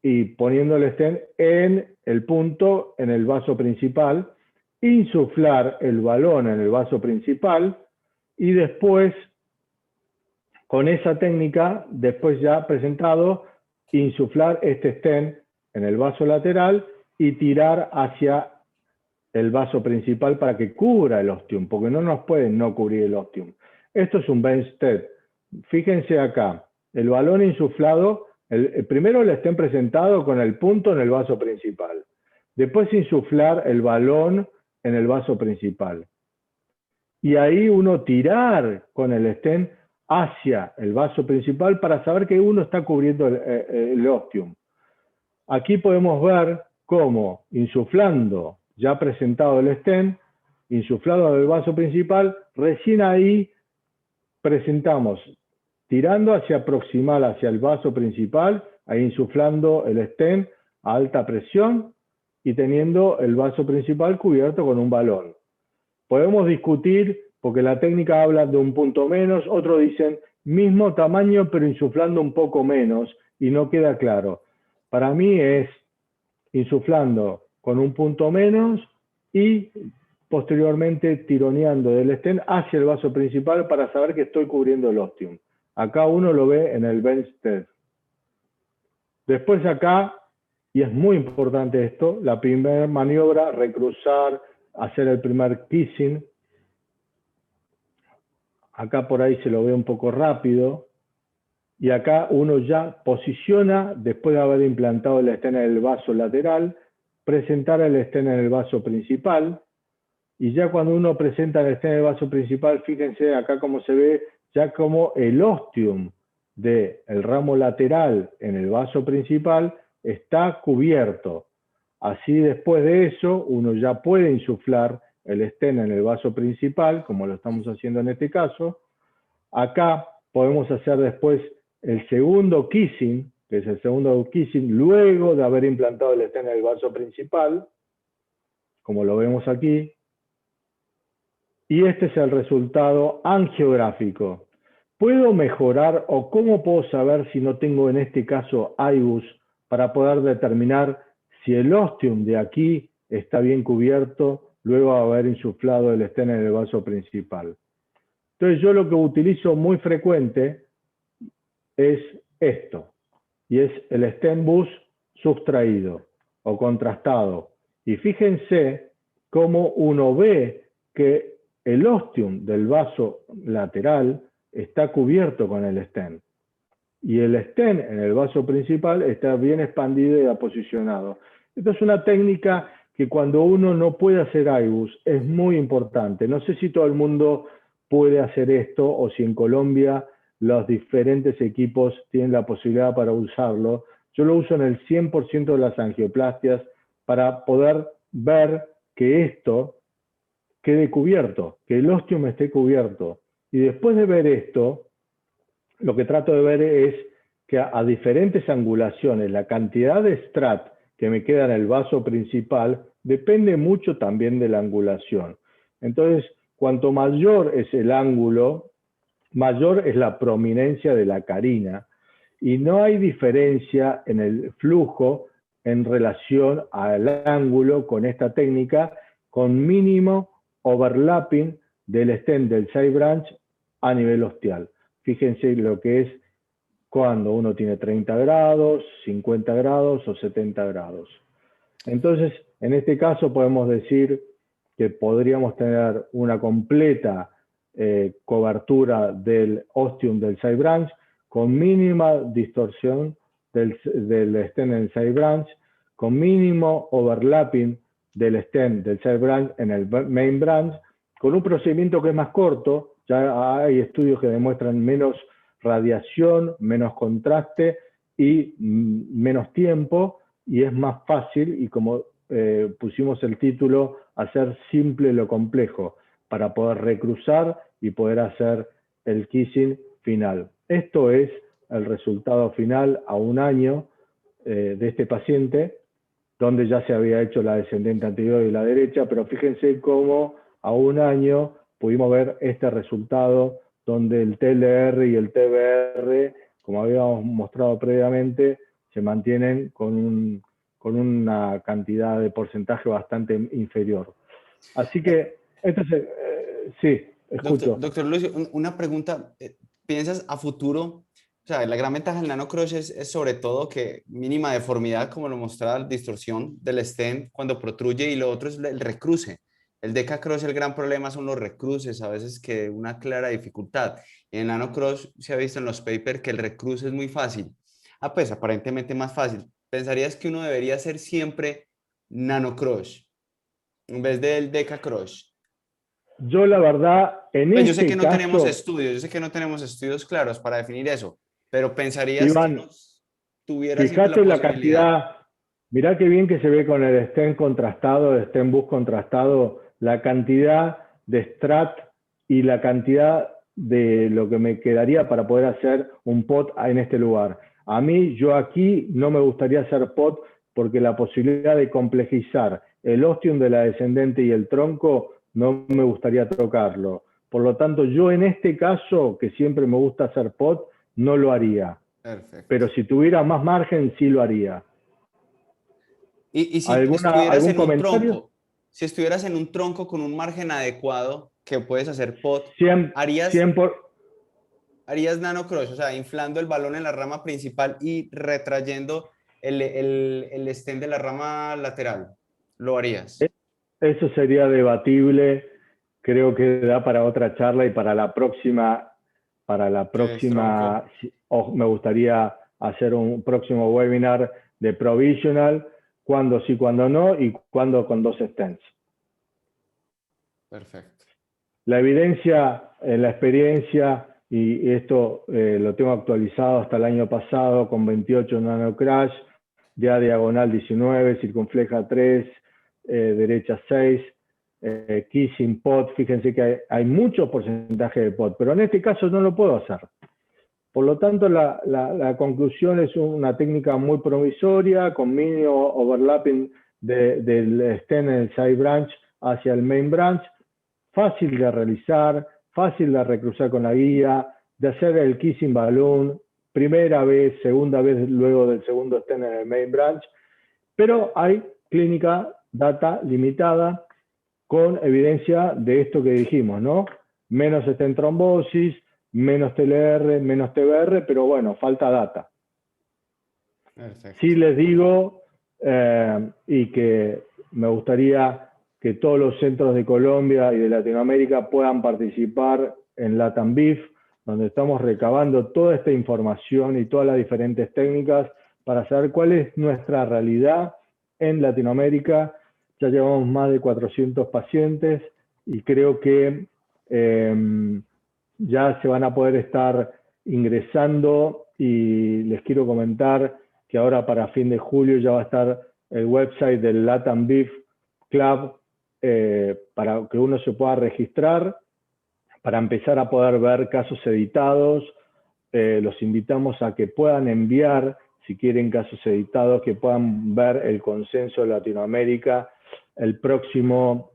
y poniendo el stent en el punto en el vaso principal, insuflar el balón en el vaso principal y después, con esa técnica, después ya presentado, insuflar este stent en el vaso lateral y tirar hacia el vaso principal para que cubra el ostium, porque no nos pueden no cubrir el ostium. Esto es un bench stent. Fíjense acá, el balón insuflado, primero el stent presentado con el punto en el vaso principal. Después insuflar el balón en el vaso principal. Y ahí uno tirar con el stent hacia el vaso principal para saber que uno está cubriendo el ostium. Aquí podemos ver cómo insuflando, ya presentado el stent, insuflado del vaso principal, recién ahí presentamos, tirando hacia proximal, hacia el vaso principal, ahí insuflando el stent a alta presión y teniendo el vaso principal cubierto con un balón. Podemos discutir, porque la técnica habla de un punto menos, otros dicen mismo tamaño pero insuflando un poco menos y no queda claro. Para mí es insuflando con un punto menos y posteriormente tironeando del stent hacia el vaso principal para saber que estoy cubriendo el ostium. Acá uno lo ve en el bench test. Después acá, y es muy importante esto, la primera maniobra, recruzar, hacer el primer kissing. Acá por ahí se lo ve un poco rápido. Y acá uno ya posiciona, después de haber implantado el stent en el vaso lateral, presentar el stent en el vaso principal. Y ya cuando uno presenta el stent en el vaso principal, fíjense acá cómo se ve ya como el ostium del ramo lateral en el vaso principal está cubierto. Así después de eso, uno ya puede insuflar el stent en el vaso principal, como lo estamos haciendo en este caso. Acá podemos hacer después el segundo kissing, que es el segundo kissing, luego de haber implantado el stent en el vaso principal, como lo vemos aquí. Y este es el resultado angiográfico. ¿Puedo mejorar o cómo puedo saber si no tengo en este caso IBUS para poder determinar si el ostium de aquí está bien cubierto luego de haber insuflado el stent en el vaso principal? Entonces yo lo que utilizo muy frecuente es esto, y es el stent bus sustraído o contrastado. Y fíjense cómo uno ve que el ostium del vaso lateral está cubierto con el stent. Y el stent en el vaso principal está bien expandido y aposicionado. Esta es una técnica que cuando uno no puede hacer IBUS es muy importante. No sé si todo el mundo puede hacer esto o si en Colombia los diferentes equipos tienen la posibilidad para usarlo. Yo lo uso en el 100% de las angioplastias para poder ver que esto quede cubierto, que el ostium esté cubierto. Y después de ver esto, lo que trato de ver es que a diferentes angulaciones, la cantidad de strat que me queda en el vaso principal depende mucho también de la angulación. Entonces, cuanto mayor es el ángulo, mayor es la prominencia de la carina. Y no hay diferencia en el flujo en relación al ángulo con esta técnica, con mínimo overlapping del stent del side branch a nivel ostial. Fíjense lo que es cuando uno tiene 30 grados, 50 grados o 70 grados. Entonces, en este caso podemos decir que podríamos tener una completa cobertura del ostium del side branch con mínima distorsión del stent en el side branch, con mínimo overlapping del stent del side branch en el main branch, con un procedimiento que es más corto. Ya hay estudios que demuestran menos radiación, menos contraste y menos tiempo, y es más fácil, y como pusimos el título, hacer simple lo complejo, para poder recruzar y poder hacer el kissing final. Esto es el resultado final a un año de este paciente, donde ya se había hecho la descendente anterior y la derecha, pero fíjense cómo a un año pudimos ver este resultado donde el TLR y el TBR, como habíamos mostrado previamente, se mantienen con una cantidad de porcentaje bastante inferior. Así que, esto es, sí, escucho. Doctor Lucio, una pregunta. ¿Piensas a futuro? O sea, la gran ventaja del nanocross es sobre todo que mínima deformidad, como lo mostraba la distorsión del stent cuando protruye, y lo otro es el recruce. El Decacross, el gran problema son los recruces, a veces que una clara dificultad. En el nanocross se ha visto en los papers que el recruce es muy fácil. Pues aparentemente más fácil. ¿Pensarías que uno debería hacer siempre nanocross? en vez del Deca Crush? Yo la verdad, en Pues yo este sé que no tenemos caso, estudios, yo sé que no tenemos estudios claros para definir eso, pero pensarías que Iván, tuviera siempre la fíjate la posibilidad. cantidad, mirá qué bien que se ve con el stent contrastado, el stent bus contrastado, la cantidad de strat y la cantidad de lo que me quedaría para poder hacer un pot en este lugar. A mí, yo aquí no me gustaría hacer pot porque la posibilidad de complejizar el ostium de la descendente y el tronco no me gustaría tocarlo. Por lo tanto, yo en este caso, que siempre me gusta hacer pot, no lo haría. Perfecto. Pero si tuviera más margen, sí lo haría. Y si estuvieras ¿Algún en un comentario? tronco, si estuvieras en un tronco con un margen adecuado que puedes hacer pot, 100, harías 100 por, nanocross, o sea, inflando el balón en la rama principal y retrayendo el stem de la rama lateral. ¿Lo harías? eso sería debatible. Creo que da para otra charla y para la ¿Qué es tronco? próxima, me gustaría hacer un próximo webinar de provisional, cuándo sí, cuándo no, y cuándo con 2 stents. Perfecto. La evidencia, la experiencia, y esto lo tengo actualizado hasta el año pasado con 28 nanocrash, ya diagonal 19, circunfleja 3, derecha 6, kissing pot. Fíjense que hay mucho porcentaje de pot, pero en este caso no lo puedo hacer. Por lo tanto, la conclusión es una técnica muy provisoria, con mínimo overlapping del stem en el side branch hacia el main branch, fácil de realizar, fácil de recruzar con la guía, de hacer el kissing balloon, primera vez, segunda vez luego del segundo stem en el main branch, pero hay clínica data limitada con evidencia de esto que dijimos, ¿no? Menos stent trombosis, menos TLR, menos TBR, pero bueno, falta data. Perfecto. Sí les digo, y que me gustaría que todos los centros de Colombia y de Latinoamérica puedan participar en LATAM BIF, donde estamos recabando toda esta información y todas las diferentes técnicas para saber cuál es nuestra realidad en Latinoamérica. Ya llevamos más de 400 pacientes y creo que ya se van a poder estar ingresando, y les quiero comentar que ahora para fin de julio ya va a estar el website del LATAM BIF Club para que uno se pueda registrar, para empezar a poder ver casos editados. Los invitamos a que puedan enviar, si quieren casos editados, que puedan ver el consenso de Latinoamérica. El próximo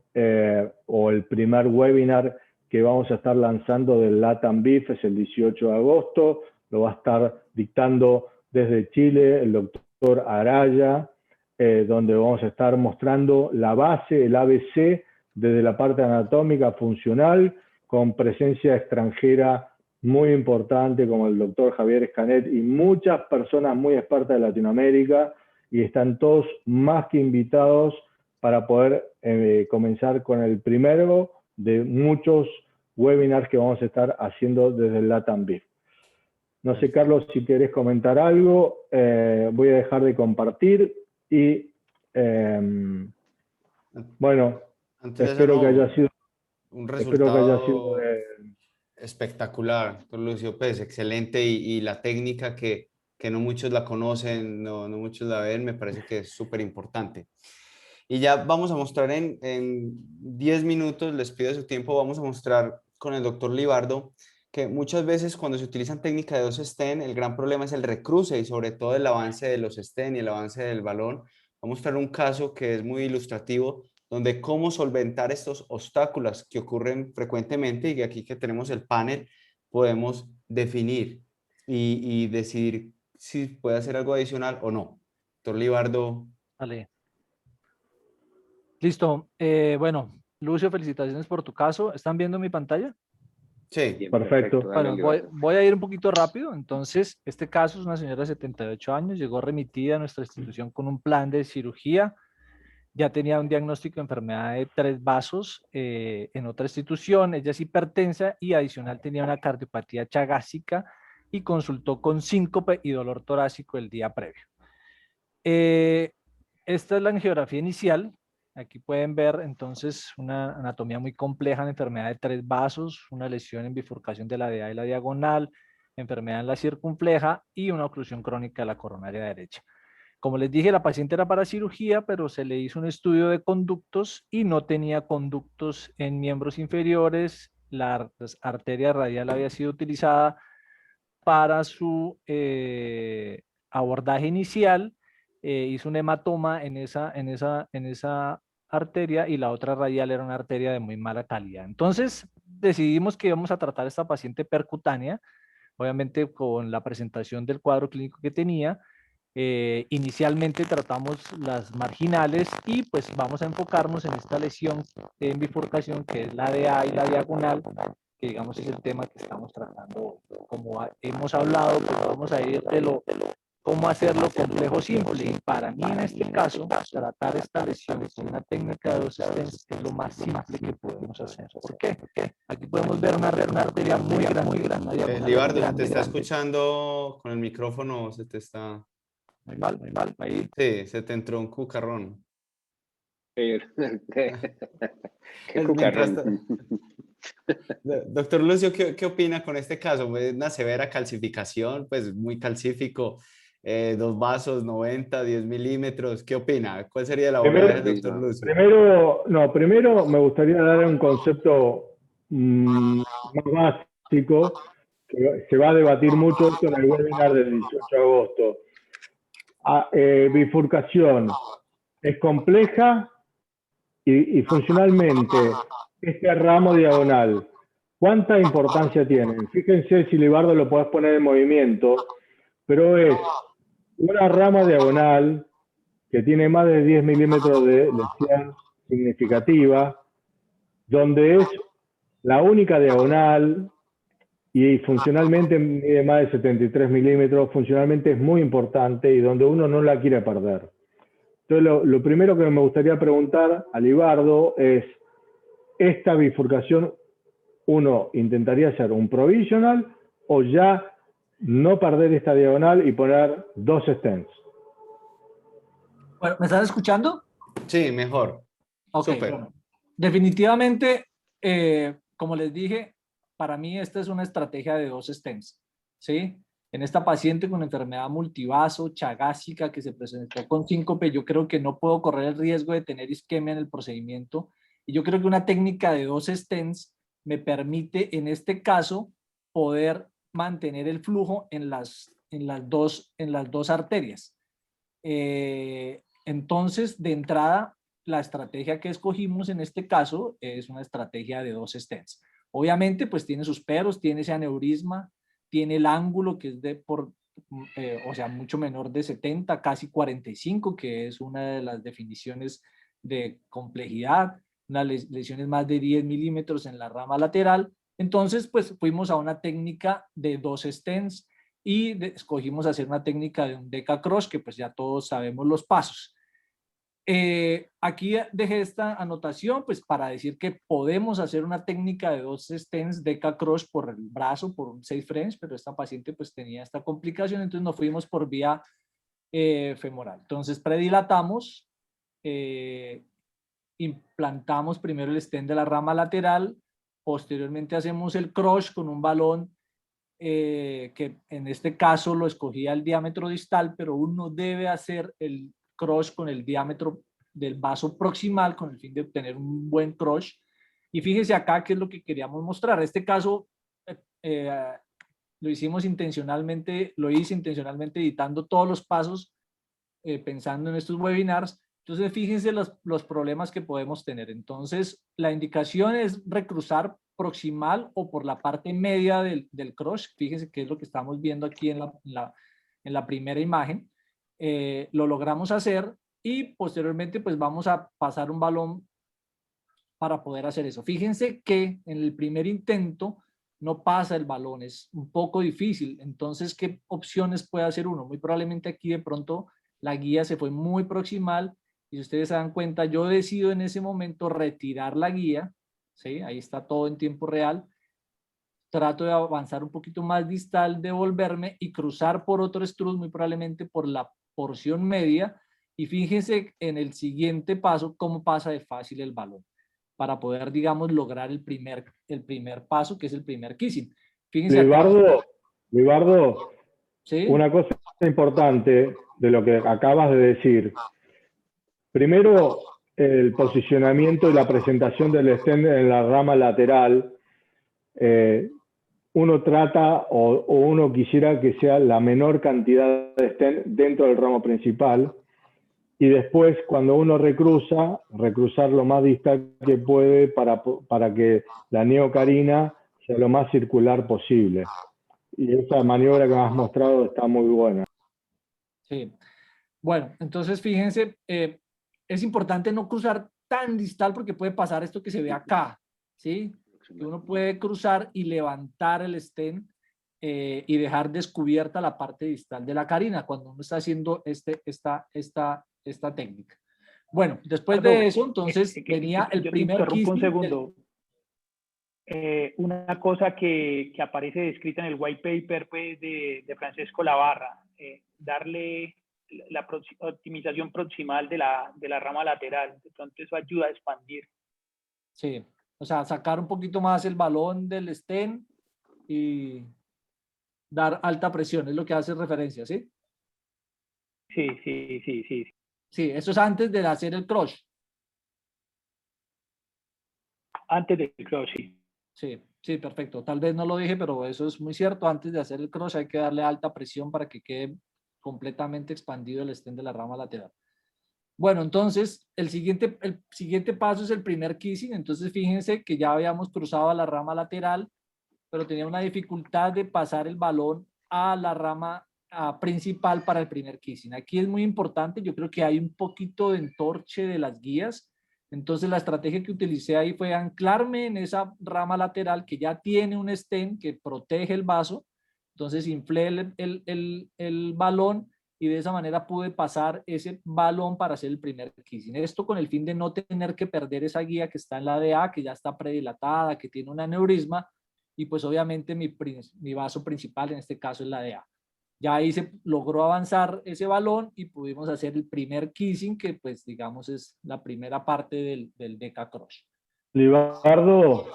o el primer webinar que vamos a estar lanzando del LATAM BIF es el 18 de agosto. Lo va a estar dictando desde Chile el doctor Araya, donde vamos a estar mostrando la base, el ABC, desde la parte anatómica funcional, con presencia extranjera muy importante como el doctor Javier Escanet y muchas personas muy expertas de Latinoamérica, y están todos más que invitados para poder comenzar con el primero de muchos webinars que vamos a estar haciendo desde el LATAM BIF. No sé, Carlos, si querés comentar algo, voy a dejar de compartir y bueno, Antes de eso, espero que no, haya sido, un espero que haya sido resultado espectacular, doctor Lucio, pues excelente, y la técnica que no muchos la conocen, no muchos la ven, me parece que es súper importante. Y ya vamos a mostrar en 10 minutos, les pido su tiempo, vamos a mostrar con el doctor Libardo que muchas veces cuando se utilizan técnicas de 2 stem, el gran problema es el recruce y sobre todo el avance de los stem y el avance del balón. Vamos a mostrar un caso que es muy ilustrativo, donde cómo solventar estos obstáculos que ocurren frecuentemente, y aquí que tenemos el panel, podemos definir y decidir si puede hacer algo adicional o no. Doctor Libardo. Vale. Listo. Bueno, Lucio, felicitaciones por tu caso. ¿Están viendo mi pantalla? Sí. Bien, Perfecto. dale, Bueno, Libardo. voy a ir un poquito rápido. Entonces, este caso es una señora de 78 años, llegó remitida a nuestra institución con un plan de cirugía. Ya tenía un diagnóstico de enfermedad de 3 vasos en otra institución. Ella es hipertensa y adicional tenía una cardiopatía chagásica y consultó con síncope y dolor torácico el día previo. Esta es la angiografía inicial. Aquí pueden ver entonces una anatomía muy compleja de enfermedad de 3 vasos, una lesión en bifurcación de la DA y la diagonal, enfermedad en la circunfleja y una oclusión crónica de la coronaria derecha. Como les dije, la paciente era para cirugía, pero se le hizo un estudio de conductos y no tenía conductos en miembros inferiores. La arteria radial había sido utilizada para su abordaje inicial. Hizo un hematoma en esa arteria y la otra radial era una arteria de muy mala calidad. Entonces decidimos que íbamos a tratar a esta paciente percutánea, obviamente con la presentación del cuadro clínico que tenía. Inicialmente tratamos las marginales y pues vamos a enfocarnos en esta lesión en bifurcación que es la DA y la diagonal, que digamos es el tema que estamos tratando. Como hemos hablado, pues vamos a ir de cómo hacerlo complejo simple. Y para mí en este caso, tratar esta lesión con una técnica de 2 stents es lo más simple que podemos hacer. ¿Por qué? Aquí podemos ver una arteria muy grande. Libardo, se te está escuchando con el micrófono, se te está... Muy mal, ahí. Sí, se te entró un cucarrón. ¿Qué Mientras cucarrón? Doctor Lucio, ¿qué opina con este caso? Pues una severa calcificación, pues muy calcífico, 2 vasos, 90, 10 milímetros. ¿Qué opina? ¿Cuál sería el abordaje, doctor Lucio? Primero me gustaría dar un concepto más básico, que se va a debatir mucho esto en el webinar del 18 de agosto. Bifurcación es compleja y funcionalmente este ramo diagonal, ¿cuánta importancia tiene? Fíjense si Libardo lo podés poner en movimiento, pero es una rama diagonal que tiene más de 10 milímetros de lesión significativa, donde es la única diagonal y funcionalmente mide más de 73 milímetros, funcionalmente es muy importante y donde uno no la quiere perder. Entonces, lo primero que me gustaría preguntar a Libardo es, ¿esta bifurcación uno intentaría hacer un provisional o ya no perder esta diagonal y poner 2 stents? Bueno, ¿me están escuchando? Sí, mejor. Ok, Súper. bueno. Definitivamente, como les dije, para mí esta es una estrategia de 2 stents, ¿sí? En esta paciente con enfermedad multivaso, chagásica, que se presentó con síncope, yo creo que no puedo correr el riesgo de tener isquemia en el procedimiento. Y yo creo que una técnica de 2 stents me permite, en este caso, poder mantener el flujo en las dos arterias. Entonces, de entrada, la estrategia que escogimos en este caso es una estrategia de 2 stents. Obviamente, pues tiene sus peros, tiene ese aneurisma, tiene el ángulo que es o sea, mucho menor de 70, casi 45, que es una de las definiciones de complejidad, unas lesiones más de 10 milímetros en la rama lateral. Entonces, pues fuimos a una técnica de 2 stents y escogimos hacer una técnica de un Deca Cross, que pues ya todos sabemos los pasos. Aquí dejé esta anotación pues para decir que podemos hacer una técnica de 2 stents Deca Cross por el brazo, por un 6 frames, pero esta paciente pues tenía esta complicación, entonces nos fuimos por vía femoral. Entonces predilatamos, implantamos primero el stent de la rama lateral, posteriormente hacemos el cross con un balón que en este caso lo escogía el diámetro distal, pero uno debe hacer el cross con el diámetro del vaso proximal con el fin de obtener un buen cross. Y fíjese acá qué es lo que queríamos mostrar. Este caso lo hice intencionalmente editando todos los pasos pensando en estos webinars. Entonces, fíjense los problemas que podemos tener. Entonces, la indicación es recruzar proximal o por la parte media del cross. Fíjense qué es lo que estamos viendo aquí en la primera imagen. Lo logramos hacer y posteriormente pues vamos a pasar un balón para poder hacer eso. Fíjense que en el primer intento no pasa el balón, es un poco difícil. Entonces, ¿qué opciones puede hacer uno? Muy probablemente aquí de pronto la guía se fue muy proximal y si ustedes se dan cuenta, yo decido en ese momento retirar la guía, ¿sí? Ahí está todo en tiempo real. Trato de avanzar un poquito más distal, devolverme y cruzar por otro strut, muy probablemente por la porción media, Y fíjense en el siguiente paso cómo pasa de fácil el balón para poder, digamos, lograr el primer paso, que es el primer kissing. Fíjense acá. Libardo, ¿Sí? una cosa importante de lo que acabas de decir. Primero, el posicionamiento y la presentación del stand en la rama lateral. Uno trata o uno quisiera que sea la menor cantidad de stand dentro del ramo principal. Y después, cuando uno recruzar lo más distal que puede para que la neocarina sea lo más circular posible. Y esa maniobra que me has mostrado está muy buena. Sí. Bueno, entonces fíjense, es importante no cruzar tan distal porque puede pasar esto que se ve acá, ¿sí? Que uno puede cruzar y levantar el stem y dejar descubierta la parte distal de la carina cuando uno está haciendo esta técnica. Bueno, después de eso, entonces venía el primer Yo te interrumpo un kissing. segundo. Una cosa que aparece descrita en el white paper pues, de Francesco Lavarra, darle la optimización proximal de la rama lateral. De pronto eso ayuda a expandir. Sí, o sea, sacar un poquito más el balón del stem y dar alta presión, es lo que hace referencia, ¿sí? Sí. Sí, eso es antes de hacer el crush. Antes del crush, sí. Sí, perfecto. Tal vez no lo dije, pero eso es muy cierto. Antes de hacer el crush hay que darle alta presión para que quede completamente expandido el stem de la rama lateral. Bueno, entonces el siguiente paso es el primer kissing. Entonces fíjense que ya habíamos cruzado la rama lateral, pero tenía una dificultad de pasar el balón a la rama principal para el primer kissing. Aquí es muy importante, yo creo que hay un poquito de entorche de las guías. Entonces la estrategia que utilicé ahí fue anclarme en esa rama lateral que ya tiene un stem que protege el vaso. Entonces inflé el balón y de esa manera pude pasar ese balón para hacer el primer kissing. Esto con el fin de no tener que perder esa guía que está en la DA, que ya está predilatada, que tiene un aneurisma, y pues obviamente mi vaso principal en este caso es la DA. Ya ahí se logró avanzar ese balón y pudimos hacer el primer kissing, que pues digamos es la primera parte del Deca Crush. Libardo,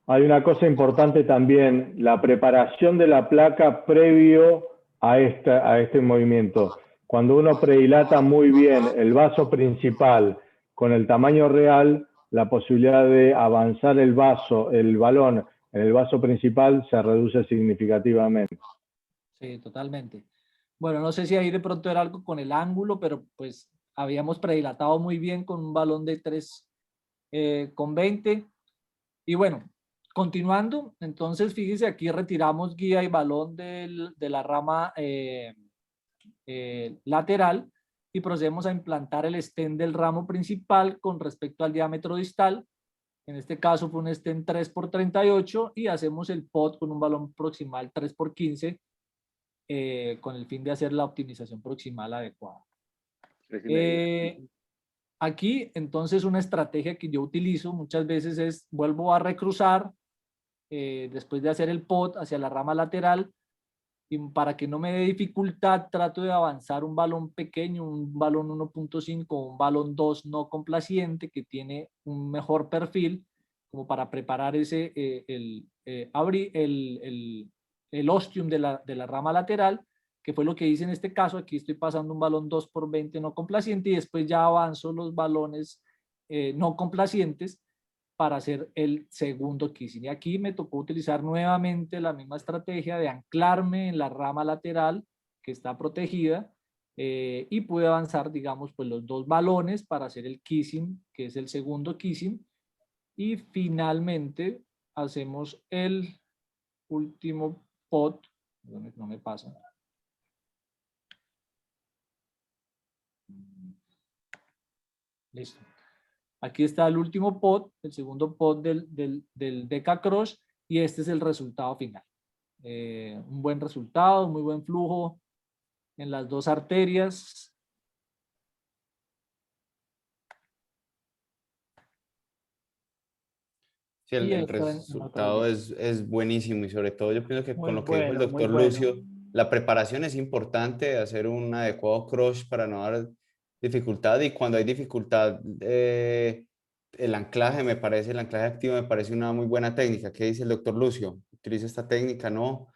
hay una cosa importante también, la preparación de la placa previo a este movimiento. Cuando uno predilata muy bien el vaso principal con el tamaño real, la posibilidad de avanzar el balón en el vaso principal se reduce significativamente. Sí, totalmente. Bueno, no sé si ahí de pronto era algo con el ángulo, pero pues habíamos predilatado muy bien con un balón de 3,20. Y bueno, continuando, entonces fíjese, aquí retiramos guía y balón de la rama lateral y procedemos a implantar el stem del ramo principal con respecto al diámetro distal. En este caso fue un stem 3x38 y hacemos el pot con un balón proximal 3x15 con el fin de hacer la optimización proximal adecuada. Aquí, entonces, una estrategia que yo utilizo muchas veces es, vuelvo a recruzar después de hacer el pot hacia la rama lateral y para que no me dé dificultad trato de avanzar un balón pequeño, un balón 1.5, un balón 2 no complaciente que tiene un mejor perfil como para preparar el ostium de la rama lateral, que fue lo que hice en este caso. Aquí estoy pasando un balón 2x20 no complaciente y después ya avanzo los balones no complacientes para hacer el segundo kissing. Y aquí me tocó utilizar nuevamente la misma estrategia de anclarme en la rama lateral que está protegida y pude avanzar, digamos, pues los dos balones para hacer el kissing, que es el segundo kissing. Y finalmente hacemos el último pot. No me pasa. Listo. Aquí está el último pot, el segundo pot del Deca Crush, y este es el resultado final. Un buen resultado, muy buen flujo en las dos arterias. Sí, el resultado es buenísimo y sobre todo yo pienso que con lo que dijo el doctor Lucio, la preparación es importante, hacer un adecuado crush para no dar dificultad, y cuando hay dificultad, el anclaje me parece, el anclaje activo me parece una muy buena técnica. ¿Qué dice el doctor Lucio? ¿Utiliza esta técnica, no?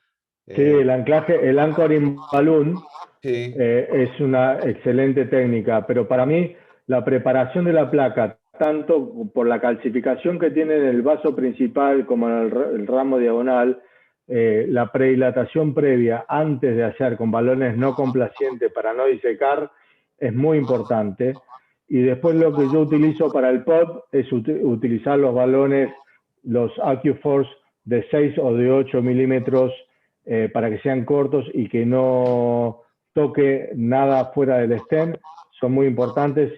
Sí, el anclaje, el anchoring balloon Sí, es una excelente técnica, pero para mí la preparación de la placa, tanto por la calcificación que tiene en el vaso principal como en el ramo diagonal, la predilatación previa antes de hacer con balones no complacientes para no disecar es muy importante. Y después lo que yo utilizo para el pod es utilizar los balones, los AccuForce de 6 o de 8 milímetros para que sean cortos y que no toque nada fuera del stem, son muy importantes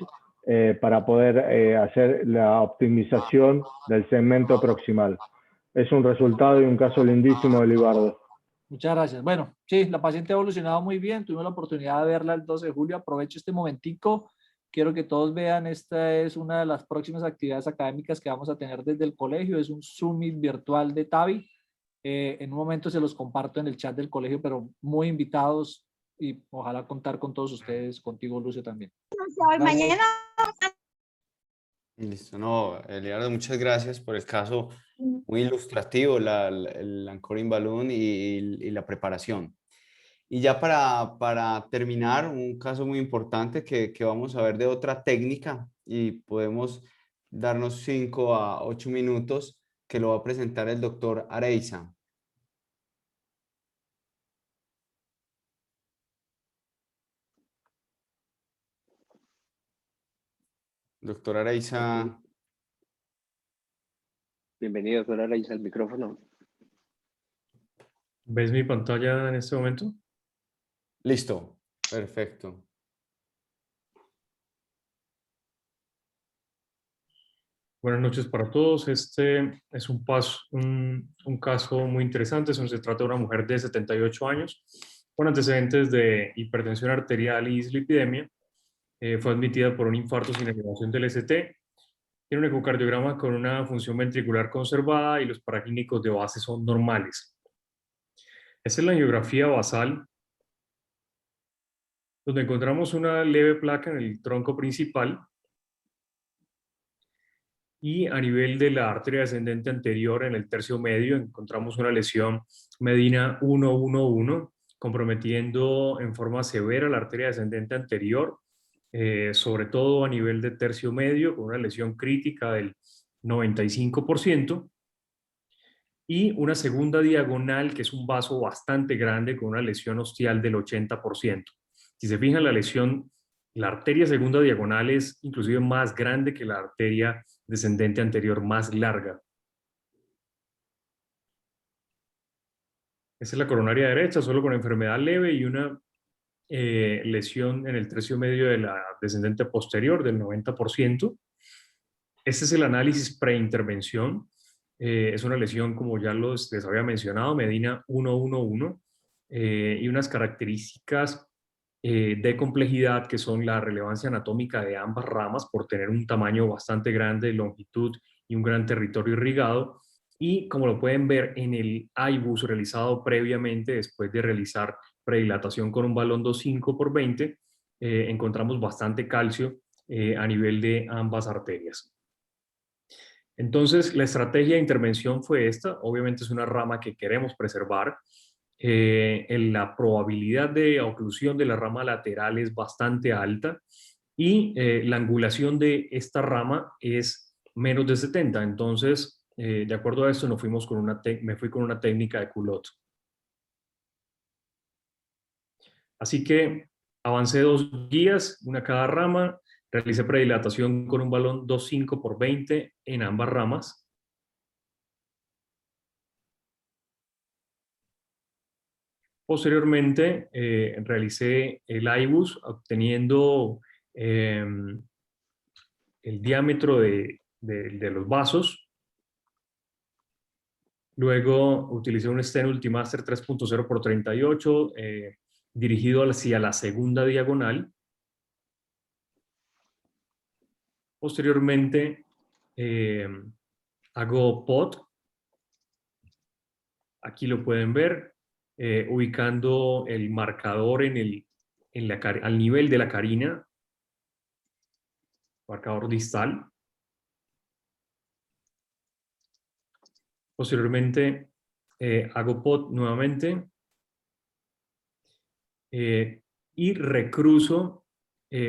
para poder hacer la optimización del segmento proximal. Es un resultado y un caso lindísimo de Libardo. Muchas gracias. Bueno, sí, la paciente ha evolucionado muy bien. Tuvimos la oportunidad de verla el 12 de julio. Aprovecho este momentico. Quiero que todos vean, esta es una de las próximas actividades académicas que vamos a tener desde el colegio. Es un Summit virtual de TAVI. En un momento se los comparto en el chat del colegio, pero muy invitados y ojalá contar con todos ustedes, contigo, Lucio, también. Mañana. listo. No, Eliardo, muchas gracias por el caso muy ilustrativo, el anchoring balloon y la preparación. Y ya para terminar, un caso muy importante que vamos a ver de otra técnica, y podemos darnos 5 a 8 minutos, que lo va a presentar el doctor Areiza. Doctor Areiza, Bienvenido, doctora Reyes, al micrófono. ¿Ves mi pantalla en este momento? listo, perfecto. Buenas noches para todos. Este es un caso muy interesante. Se trata de una mujer de 78 años con antecedentes de hipertensión arterial y dislipidemia. Fue admitida por un infarto sin elevación del ST. Tiene un ecocardiograma con una función ventricular conservada y los paraclínicos de base son normales. Esta es la angiografía basal, donde encontramos una leve placa en el tronco principal. Y a nivel de la arteria descendente anterior, en el tercio medio, encontramos una lesión Medina 111, comprometiendo en forma severa la arteria descendente anterior, sobre todo a nivel de tercio medio, con una lesión crítica del 95%, y una segunda diagonal, que es un vaso bastante grande, con una lesión ostial del 80%. Si se fijan, la arteria segunda diagonal es inclusive más grande que la arteria descendente anterior, más larga. Esta es la coronaria derecha, solo con enfermedad leve y una lesión en el tercio medio de la descendente posterior del 90%. Este es el análisis preintervención. Es una lesión, como ya les había mencionado, Medina 111, y unas características de complejidad que son la relevancia anatómica de ambas ramas por tener un tamaño bastante grande, longitud y un gran territorio irrigado. Y como lo pueden ver en el IBUS realizado previamente, después de realizar predilatación con un balón 2.5x20, encontramos bastante calcio a nivel de ambas arterias. Entonces, la estrategia de intervención fue esta. Obviamente es una rama que queremos preservar. La probabilidad de oclusión de la rama lateral es bastante alta y la angulación de esta rama es menos de 70. Entonces, de acuerdo a esto, me fui con una técnica de culot. Así que avancé 2 guías, una cada rama. Realicé predilatación con un balón 2.5x20 en ambas ramas. Posteriormente, realicé el IBUS obteniendo el diámetro de los vasos. Luego utilicé un stent Ultimaster 3.0x38 dirigido hacia la segunda diagonal. Posteriormente, hago POT. Aquí lo pueden ver, ubicando el marcador al nivel de la carina marcador distal. Posteriormente hago pot nuevamente y recruzo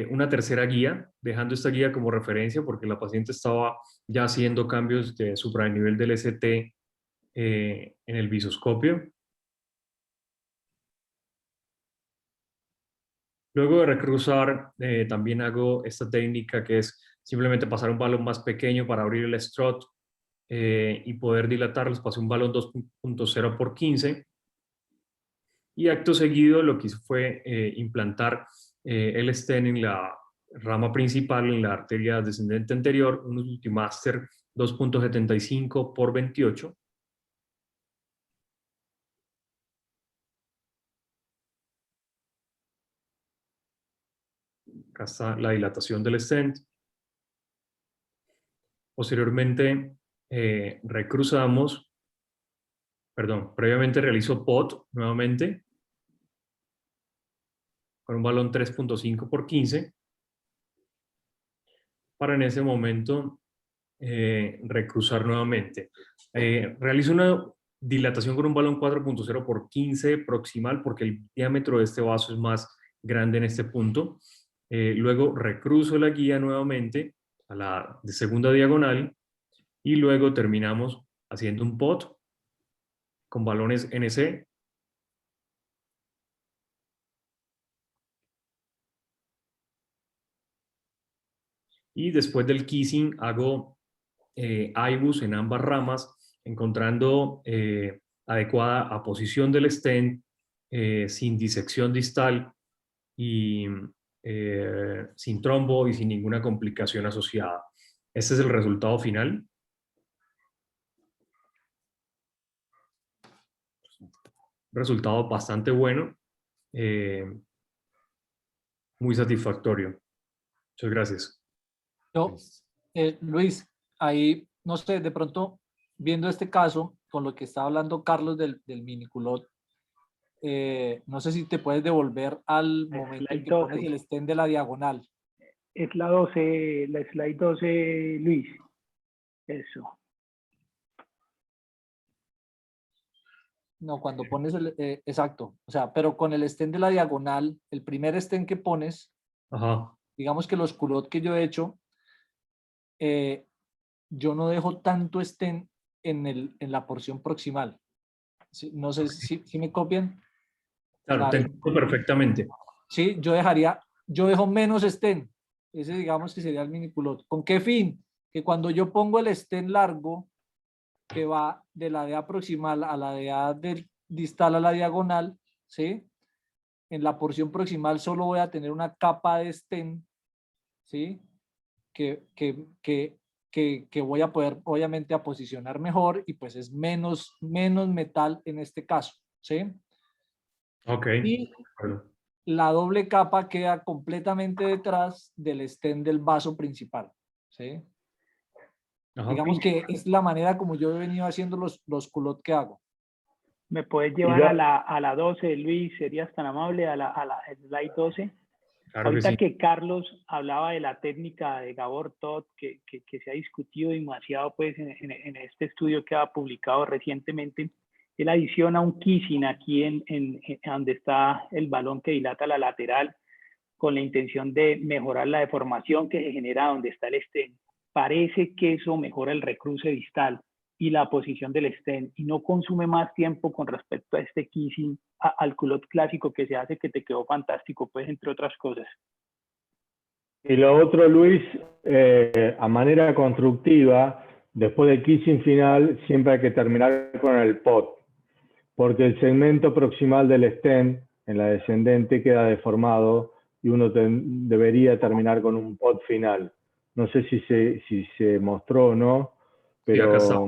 una tercera guía, dejando esta guía como referencia porque la paciente estaba ya haciendo cambios de supranivel del ST en el visoscopio. Luego de recruzar, también hago esta técnica que es simplemente pasar un balón más pequeño para abrir el strut y poder dilatarlos. Pasé un balón 2.0 por 15. Y acto seguido lo que hice fue implantar el stent en la rama principal, en la arteria descendente anterior, un Ultimaster 2.75 por 28. Acá está la dilatación del stent. Posteriormente recruzamos, previamente realizo pot nuevamente con un balón 3.5 por 15 para en ese momento recruzar nuevamente. Realizo una dilatación con un balón 4.0 por 15 proximal porque el diámetro de este vaso es más grande en este punto. Luego recruzo la guía nuevamente a la de segunda diagonal y luego terminamos haciendo un pot con balones NC. Y después del kissing hago IBUS en ambas ramas, encontrando adecuada aposición del stent, sin disección distal y sin trombo y sin ninguna complicación asociada. Este es el resultado final. Resultado bastante bueno, muy satisfactorio. Muchas gracias. Yo, Luis, ahí, no sé, de pronto, viendo este caso, con lo que está hablando Carlos del miniculot, no sé si te puedes devolver al momento en que pones el stent de la diagonal. Es la 12, la slide 12, Luis. Eso. No, cuando pones el, exacto, o sea, pero con el stent de la diagonal, el primer stent que pones, Ajá. digamos que los culot que yo he hecho, yo no dejo tanto stent en la porción proximal. No sé si me copian. Claro, te entiendo perfectamente. Sí, yo dejo menos stent. Ese digamos que sería el miniculot. ¿Con qué fin? Que cuando yo pongo el stent largo, que va de la DA proximal a la DA del distal a la diagonal, ¿sí? En la porción proximal solo voy a tener una capa de stent, ¿sí? Que voy a poder, obviamente, a posicionar mejor y pues es menos metal en este caso, ¿sí? Ok. Y la doble capa queda completamente detrás del stent del vaso principal, ¿sí? Ajá. Digamos que es la manera como yo he venido haciendo los culot que hago. ¿Me puedes llevar a la 12, Luis? ¿Serías tan amable a la slide 12? Claro Ahorita que sí. que Carlos hablaba de la técnica de Gabor Todd, que se ha discutido demasiado pues, en este estudio que ha publicado recientemente, él adiciona un kissing aquí en donde está el balón que dilata la lateral, con la intención de mejorar la deformación que se genera donde está el stent. Parece que eso mejora el recruce distal y la posición del stent y no consume más tiempo con respecto a este kissing al culot clásico que se hace, que te quedó fantástico, pues, entre otras cosas. Y lo otro, Luis, a manera constructiva, después del kissing final, siempre hay que terminar con el pot, porque el segmento proximal del stent en la descendente queda deformado y uno debería terminar con un pot final. No sé si se mostró o no, pero Sí, acá está.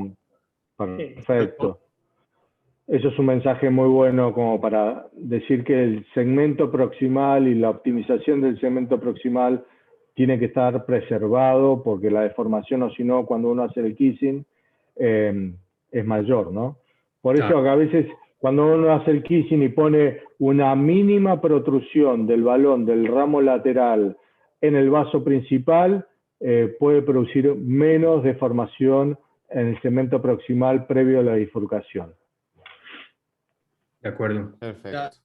perfecto. Eso es un mensaje muy bueno como para decir que el segmento proximal y la optimización del segmento proximal tiene que estar preservado porque la deformación, o si no, cuando uno hace el kissing, es mayor, ¿no? Por eso Claro. a veces cuando uno hace el kissing y pone una mínima protrusión del balón del ramo lateral en el vaso principal, puede producir menos deformación en el segmento proximal previo a la bifurcación. De acuerdo. Perfecto.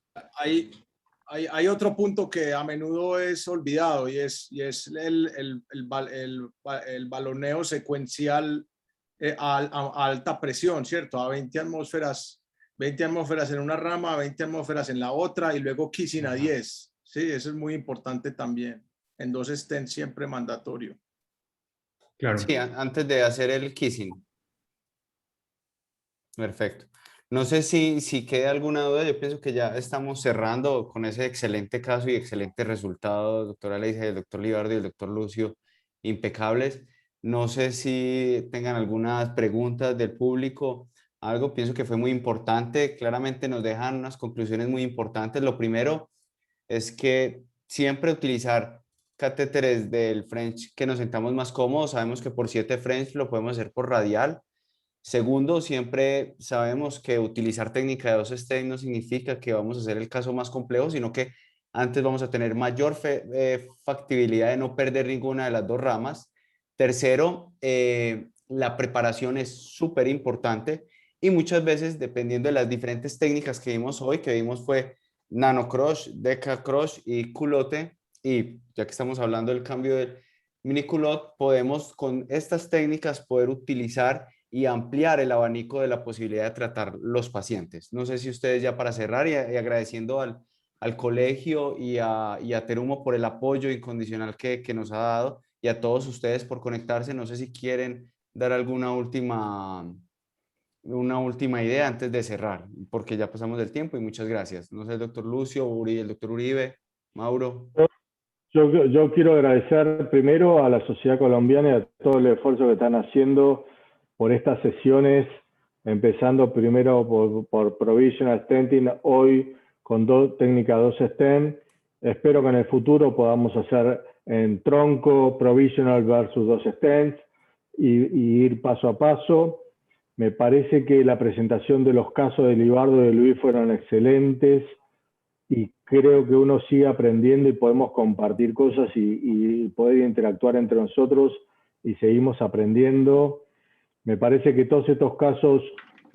Hay otro punto que a menudo es olvidado y es el baloneo secuencial a alta presión, ¿cierto? A 20 atmósferas en una rama, 20 atmósferas en la otra y luego kissing a 10. Sí, eso es muy importante también. En 2 stents siempre mandatorio. Claro. Sí, antes de hacer el kissing. Perfecto. No sé si queda alguna duda, yo pienso que ya estamos cerrando con ese excelente caso y excelente resultado, doctora Leisa, el doctor Libardo y el doctor Lucio, impecables. No sé si tengan algunas preguntas del público, algo, pienso que fue muy importante, claramente nos dejan unas conclusiones muy importantes. Lo primero es que siempre utilizar catéteres del French que nos sentamos más cómodos, sabemos que por 7 French lo podemos hacer por radial. Segundo, siempre sabemos que utilizar técnica de 2 stents no significa que vamos a hacer el caso más complejo, sino que antes vamos a tener mayor factibilidad de no perder ninguna de las 2 ramas. Tercero, la preparación es súper importante y muchas veces, dependiendo de las diferentes técnicas que vimos hoy, que vimos fue nano crush, deca crush y culote, y ya que estamos hablando del cambio del mini culot, podemos con estas técnicas poder utilizar y ampliar el abanico de la posibilidad de tratar los pacientes. No sé si ustedes ya para cerrar y agradeciendo al colegio y a Terumo por el apoyo incondicional que nos ha dado y a todos ustedes por conectarse, no sé si quieren dar alguna una última idea antes de cerrar, porque ya pasamos del tiempo y muchas gracias. No sé, el doctor Lucio, el doctor Uribe, Mauro. Yo quiero agradecer primero a la sociedad colombiana y a todo el esfuerzo que están haciendo por estas sesiones, empezando primero por Provisional Stenting, hoy con técnica 2 stent. Espero que en el futuro podamos hacer en tronco, Provisional versus 2 stents y ir paso a paso. Me parece que la presentación de los casos de Libardo y de Luis fueron excelentes y creo que uno sigue aprendiendo y podemos compartir cosas y poder interactuar entre nosotros y seguimos aprendiendo. Me parece que todos estos casos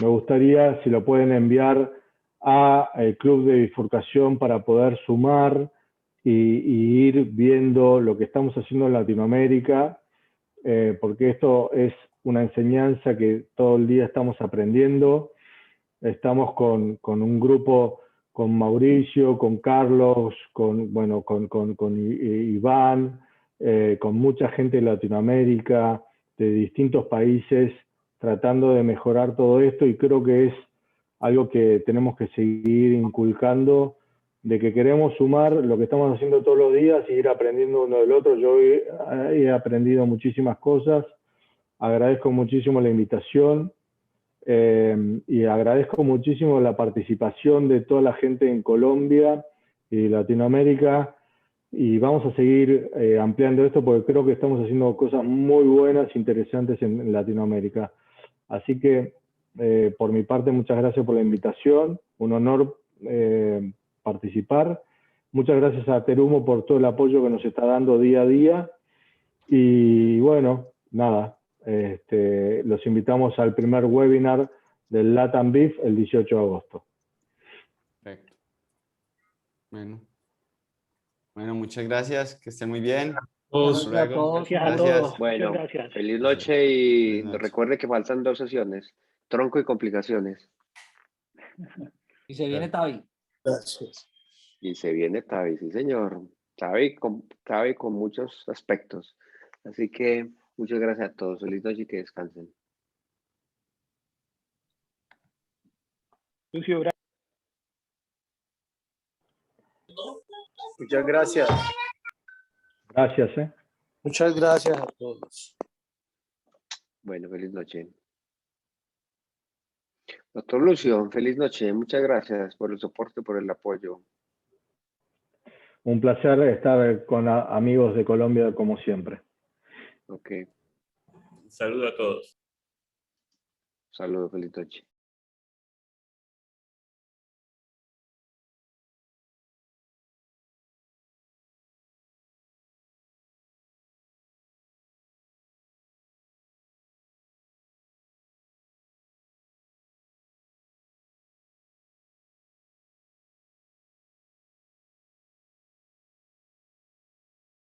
me gustaría si lo pueden enviar al Club de Bifurcación para poder sumar y ir viendo lo que estamos haciendo en Latinoamérica, porque esto es una enseñanza que todo el día estamos aprendiendo. Estamos con un grupo, con Mauricio, con Carlos, con Iván, con mucha gente de Latinoamérica, de distintos países, tratando de mejorar todo esto, y creo que es algo que tenemos que seguir inculcando, de que queremos sumar lo que estamos haciendo todos los días y ir aprendiendo uno del otro. Yo he aprendido muchísimas cosas, agradezco muchísimo la invitación y agradezco muchísimo la participación de toda la gente en Colombia y Latinoamérica, y vamos a seguir ampliando esto porque creo que estamos haciendo cosas muy buenas, interesantes en Latinoamérica. Así que por mi parte, muchas gracias por la invitación, un honor participar. Muchas gracias a Terumo por todo el apoyo que nos está dando día a día, y bueno, nada, los invitamos al primer webinar del Latam BIF el 18 de agosto. Perfecto. Bueno, muchas gracias, que estén muy bien. Todos. Hasta luego. Gracias a Gracias. todos. Bueno, Muchas gracias. feliz noche y Feliz noche. recuerde que faltan 2 sesiones, tronco y complicaciones. Y se viene Tavi. Gracias. Y se viene Tavi, sí señor. Tavi con muchos aspectos. Así que muchas gracias a todos. Feliz noche y que descansen. Lucio, gracias. Muchas gracias. Gracias. Muchas gracias a todos. Bueno, feliz noche. Doctor Lucio, feliz noche. Muchas gracias por el soporte, por el apoyo. Un placer estar con amigos de Colombia como siempre. Ok. Saludo a todos. Saludos, feliz noche.